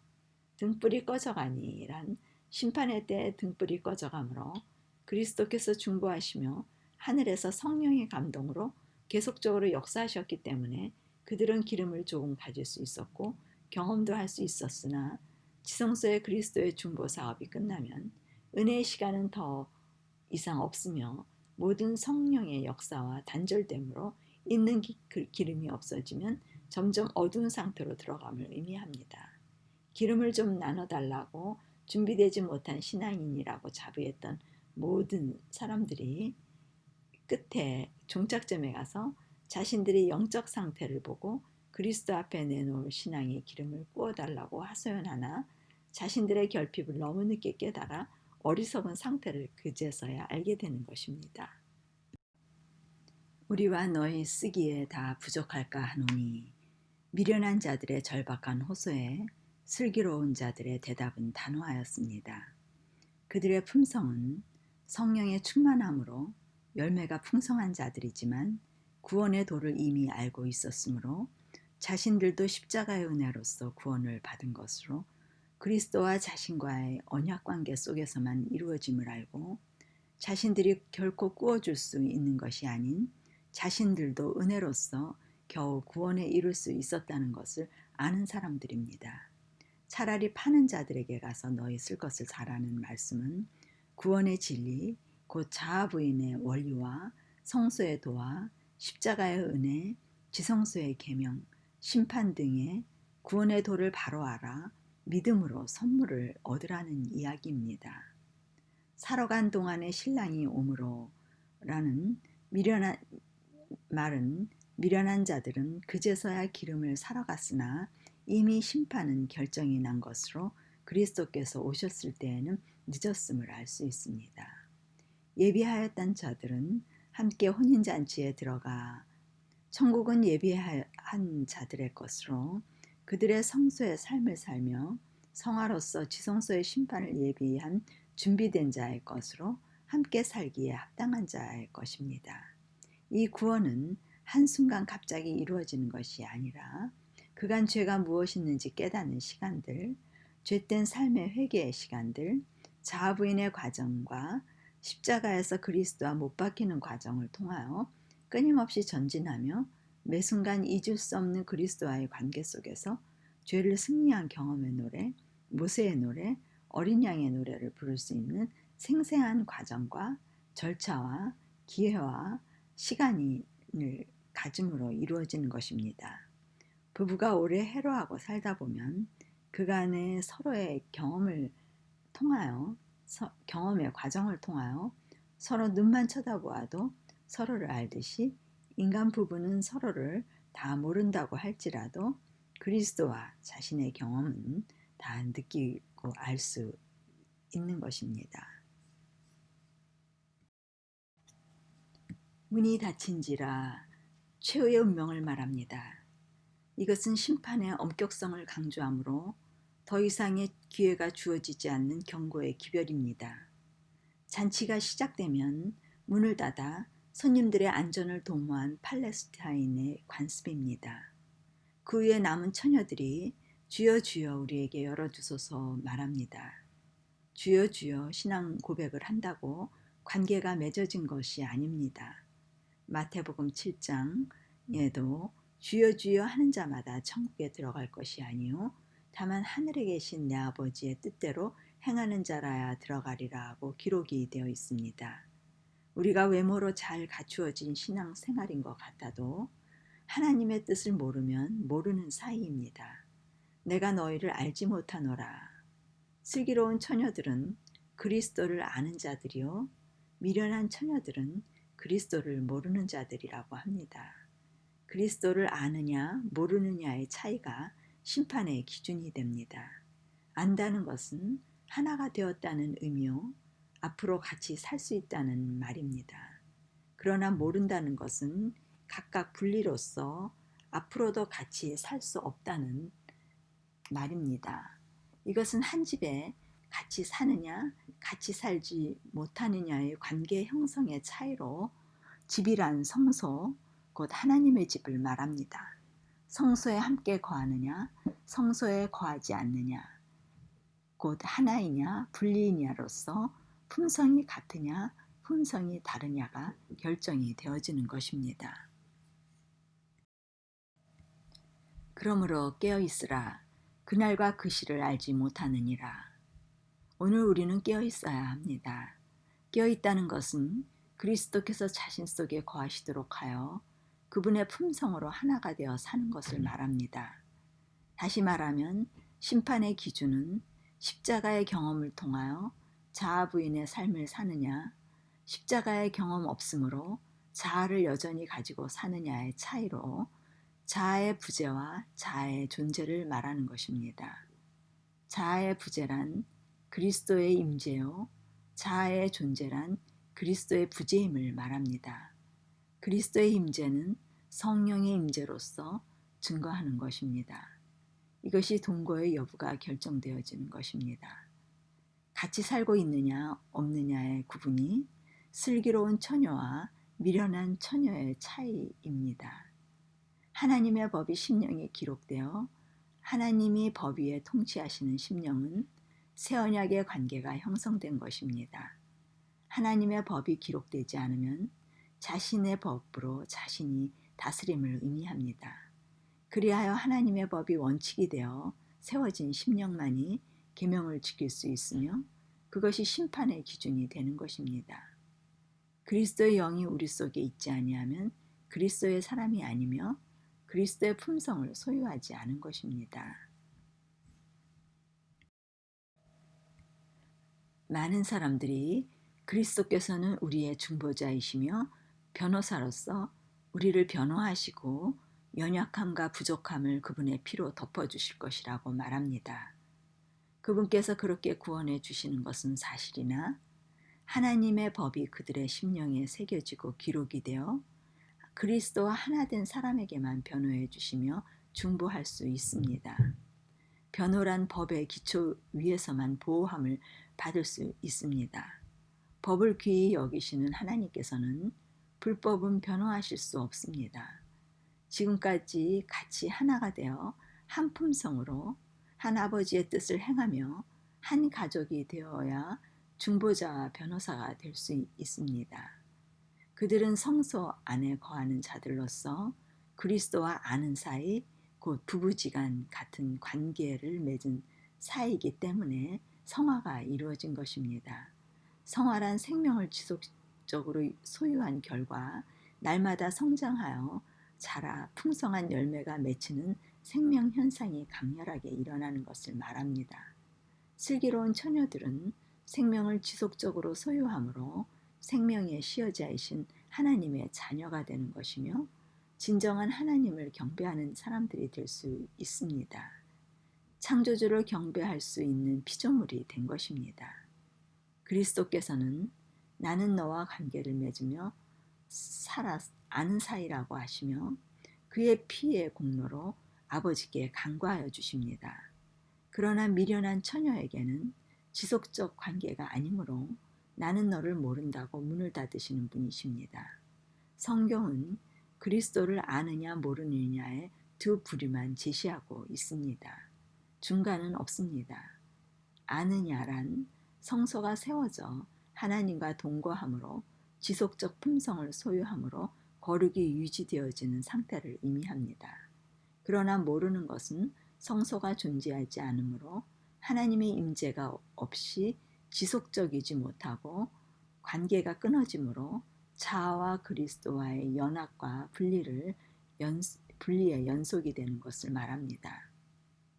등불이 꺼져가니란 심판의 때에 등불이 꺼져가므로 그리스도께서 중보하시며 하늘에서 성령의 감동으로 계속적으로 역사하셨기 때문에 그들은 기름을 조금 가질 수 있었고 경험도 할 수 있었으나 지성소의 그리스도의 중보 사업이 끝나면 은혜의 시간은 더 이상 없으며 모든 성령의 역사와 단절됨으로 있는 기름이 없어지면 점점 어두운 상태로 들어감을 의미합니다. 기름을 좀 나눠달라고 준비되지 못한 신앙인이라고 자부했던 모든 사람들이 끝에 종착점에 가서 자신들의 영적 상태를 보고 그리스도 앞에 내놓을 신앙의 기름을 부어달라고 하소연하나 자신들의 결핍을 너무 늦게 깨달아 어리석은 상태를 그제서야 알게 되는 것입니다. 우리와 너희 쓰기에 다 부족할까 하노니 미련한 자들의 절박한 호소에 슬기로운 자들의 대답은 단호하였습니다. 그들의 품성은 성령의 충만함으로 열매가 풍성한 자들이지만 구원의 도를 이미 알고 있었으므로 자신들도 십자가의 은혜로서 구원을 받은 것으로 그리스도와 자신과의 언약관계 속에서만 이루어짐을 알고 자신들이 결코 꾸어줄 수 있는 것이 아닌 자신들도 은혜로서 겨우 구원에 이룰 수 있었다는 것을 아는 사람들입니다. 차라리 파는 자들에게 가서 너희 쓸 것을 사라는 말씀은 구원의 진리, 곧 자아 부인의 원리와 성소의 도와 십자가의 은혜, 지성소의 계명, 심판 등의 구원의 도를 바로 알아 믿음으로 선물을 얻으라는 이야기입니다. 사러 간 동안에 신랑이 오므로 라는 말은 미련한 자들은 그제서야 기름을 사러 갔으나 이미 심판은 결정이 난 것으로 그리스도께서 오셨을 때에는 늦었음을 알 수 있습니다. 예비하였던 자들은 함께 혼인잔치에 들어가 천국은 예비한 자들의 것으로 그들의 성소의 삶을 살며 성화로서 지성소의 심판을 예비한 준비된 자의 것으로 함께 살기에 합당한 자의 것입니다. 이 구원은 한순간 갑자기 이루어지는 것이 아니라 그간 죄가 무엇이있는지 깨닫는 시간들, 죄된 삶의 회개의 시간들, 자아부인의 과정과 십자가에서 그리스도와 못 박히는 과정을 통하여 끊임없이 전진하며 매 순간 잊을 수 없는 그리스도와의 관계 속에서 죄를 승리한 경험의 노래, 모세의 노래, 어린 양의 노래를 부를 수 있는 생생한 과정과 절차와 기회와 시간을 가짐으로 이루어지는 것입니다. 부부가 오래 해로하고 살다 보면 그간의 서로의 경험의 과정을 통하여 서로 눈만 쳐다보아도 서로를 알듯이 인간 부부는 서로를 다 모른다고 할지라도 그리스도와 자신의 경험은 다 느끼고 알 수 있는 것입니다. 문이 닫힌지라 최후의 운명을 말합니다. 이것은 심판의 엄격성을 강조하므로 더 이상의 기회가 주어지지 않는 경고의 기별입니다. 잔치가 시작되면 문을 닫아 손님들의 안전을 도모한 팔레스타인의 관습입니다. 그 후에 남은 처녀들이 주여 주여 우리에게 열어주소서 말합니다. 주여 주여 신앙 고백을 한다고 관계가 맺어진 것이 아닙니다. 마태복음 7장에도 주여 주여 하는 자마다 천국에 들어갈 것이 아니요 다만 하늘에 계신 내 아버지의 뜻대로 행하는 자라야 들어가리라 하고 기록이 되어 있습니다. 우리가 외모로 잘 갖추어진 신앙 생활인 것 같아도 하나님의 뜻을 모르면 모르는 사이입니다. 내가 너희를 알지 못하노라. 슬기로운 처녀들은 그리스도를 아는 자들이요 미련한 처녀들은 그리스도를 모르는 자들이라고 합니다. 그리스도를 아느냐 모르느냐의 차이가 심판의 기준이 됩니다. 안다는 것은 하나가 되었다는 의미요 앞으로 같이 살 수 있다는 말입니다. 그러나 모른다는 것은 각각 분리로서 앞으로도 같이 살 수 없다는 말입니다. 이것은 한 집에 같이 사느냐 같이 살지 못하느냐의 관계 형성의 차이로 집이란 성소 곧 하나님의 집을 말합니다. 성소에 함께 거하느냐 성소에 거하지 않느냐 곧 하나이냐 분리이냐로서 품성이 같으냐 품성이 다르냐가 결정이 되어지는 것입니다. 그러므로 깨어있으라 그날과 그 시를 알지 못하느니라. 오늘 우리는 깨어있어야 합니다. 깨어있다는 것은 그리스도께서 자신 속에 거하시도록 하여 그분의 품성으로 하나가 되어 사는 것을 말합니다. 다시 말하면 심판의 기준은 십자가의 경험을 통하여 자아 부인의 삶을 사느냐 십자가의 경험 없으므로 자아를 여전히 가지고 사느냐의 차이로 자아의 부재와 자아의 존재를 말하는 것입니다. 자아의 부재란 그리스도의 임재요 자아의 존재란 그리스도의 부재임을 말합니다. 그리스도의 임재는 성령의 임재로서 증거하는 것입니다. 이것이 동거의 여부가 결정되어지는 것입니다. 같이 살고 있느냐 없느냐의 구분이 슬기로운 처녀와 미련한 처녀의 차이입니다. 하나님의 법이 심령에 기록되어 하나님이 법 위에 통치하시는 심령은 새 언약의 관계가 형성된 것입니다. 하나님의 법이 기록되지 않으면 자신의 법으로 자신이 다스림을 의미합니다. 그리하여 하나님의 법이 원칙이 되어 세워진 심령만이 계명을 지킬 수 있으며 그것이 심판의 기준이 되는 것입니다. 그리스도의 영이 우리 속에 있지 아니하면 그리스도의 사람이 아니며 그리스도의 품성을 소유하지 않은 것입니다. 많은 사람들이 그리스도께서는 우리의 중보자이시며 변호사로서 우리를 변호하시고 연약함과 부족함을 그분의 피로 덮어주실 것이라고 말합니다. 그분께서 그렇게 구원해 주시는 것은 사실이나 하나님의 법이 그들의 심령에 새겨지고 기록이 되어 그리스도와 하나 된 사람에게만 변호해 주시며 중보할 수 있습니다. 변호란 법의 기초 위에서만 보호함을 받을 수 있습니다. 법을 귀히 여기시는 하나님께서는 불법은 변호하실 수 없습니다. 지금까지 같이 하나가 되어 한 품성으로 한 아버지의 뜻을 행하며 한 가족이 되어야 중보자와 변호사가 될 수 있습니다. 그들은 성소 안에 거하는 자들로서 그리스도와 아는 사이 곧 부부지간 같은 관계를 맺은 사이이기 때문에 성화가 이루어진 것입니다. 성화란 생명을 지속적으로 소유한 결과 날마다 성장하여 자라 풍성한 열매가 맺히는 생명 현상이 강렬하게 일어나는 것을 말합니다. 슬기로운 처녀들은 생명을 지속적으로 소유하므로 생명의 시여자이신 하나님의 자녀가 되는 것이며 진정한 하나님을 경배하는 사람들이 될 수 있습니다. 창조주를 경배할 수 있는 피조물이 된 것입니다. 그리스도께서는 나는 너와 관계를 맺으며 아는 사이라고 하시며 그의 피의 공로로 아버지께 간구하여 주십니다. 그러나 미련한 처녀에게는 지속적 관계가 아니므로 나는 너를 모른다고 문을 닫으시는 분이십니다. 성경은 그리스도를 아느냐 모르느냐의 두 부류만 제시하고 있습니다. 중간은 없습니다. 아느냐란 성소가 세워져 하나님과 동거함으로 지속적 품성을 소유함으로 거룩이 유지되어지는 상태를 의미합니다. 그러나 모르는 것은 성소가 존재하지 않으므로 하나님의 임재가 없이 지속적이지 못하고 관계가 끊어지므로 자아와 그리스도와의 연합과 분리의 연속이 되는 것을 말합니다.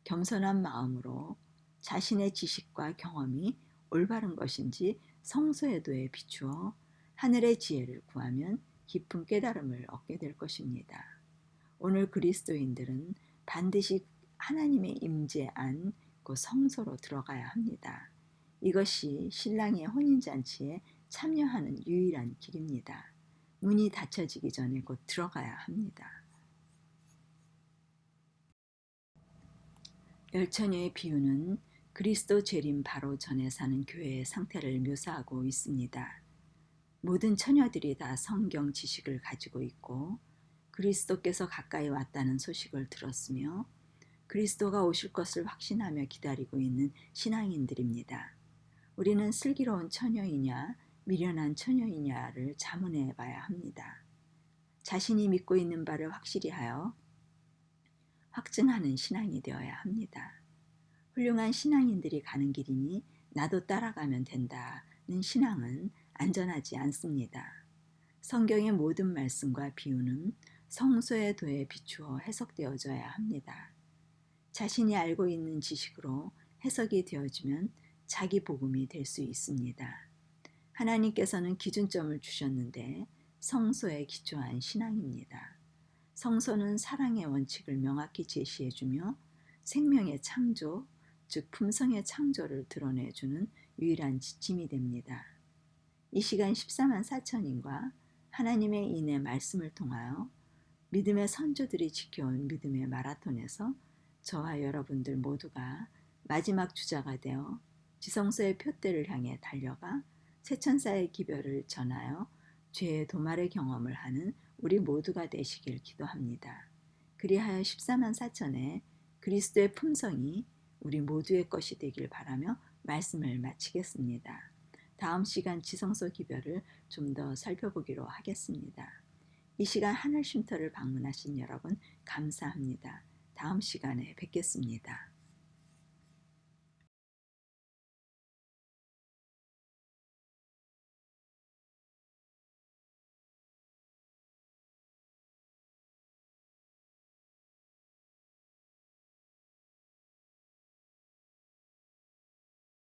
겸손한 마음으로 자신의 지식과 경험이 올바른 것인지 성소의 도에 비추어 하늘의 지혜를 구하면 깊은 깨달음을 얻게 될 것입니다. 오늘 그리스도인들은 반드시 하나님의 임재 안 그 성소로 들어가야 합니다. 이것이 신랑의 혼인잔치에 참여하는 유일한 길입니다. 문이 닫혀지기 전에 곧 들어가야 합니다. 열처녀의 비유는 그리스도 재림 바로 전에 사는 교회의 상태를 묘사하고 있습니다. 모든 처녀들이 다 성경 지식을 가지고 있고 그리스도께서 가까이 왔다는 소식을 들었으며 그리스도가 오실 것을 확신하며 기다리고 있는 신앙인들입니다. 우리는 슬기로운 처녀이냐 미련한 처녀이냐를 자문해 봐야 합니다. 자신이 믿고 있는 바를 확실히 하여 확증하는 신앙이 되어야 합니다. 훌륭한 신앙인들이 가는 길이니 나도 따라가면 된다는 신앙은 안전하지 않습니다. 성경의 모든 말씀과 비유는 성소의 도에 비추어 해석되어져야 합니다. 자신이 알고 있는 지식으로 해석이 되어지면 자기 복음이 될 수 있습니다. 하나님께서는 기준점을 주셨는데 성소에 기초한 신앙입니다. 성소는 사랑의 원칙을 명확히 제시해주며 생명의 창조, 즉 품성의 창조를 드러내주는 유일한 지침이 됩니다. 이 시간 14만 4천인과 하나님의 인의 말씀을 통하여 믿음의 선조들이 지켜온 믿음의 마라톤에서 저와 여러분들 모두가 마지막 주자가 되어 지성소의 표대를 향해 달려가 새천사의 기별을 전하여 죄의 도말의 경험을 하는 우리 모두가 되시길 기도합니다. 그리하여 14만 4천의 그리스도의 품성이 우리 모두의 것이 되길 바라며 말씀을 마치겠습니다. 다음 시간 지성소 기별을 좀 더 살펴보기로 하겠습니다. 이 시간 하늘 쉼터를 방문하신 여러분 감사합니다. 다음 시간에 뵙겠습니다.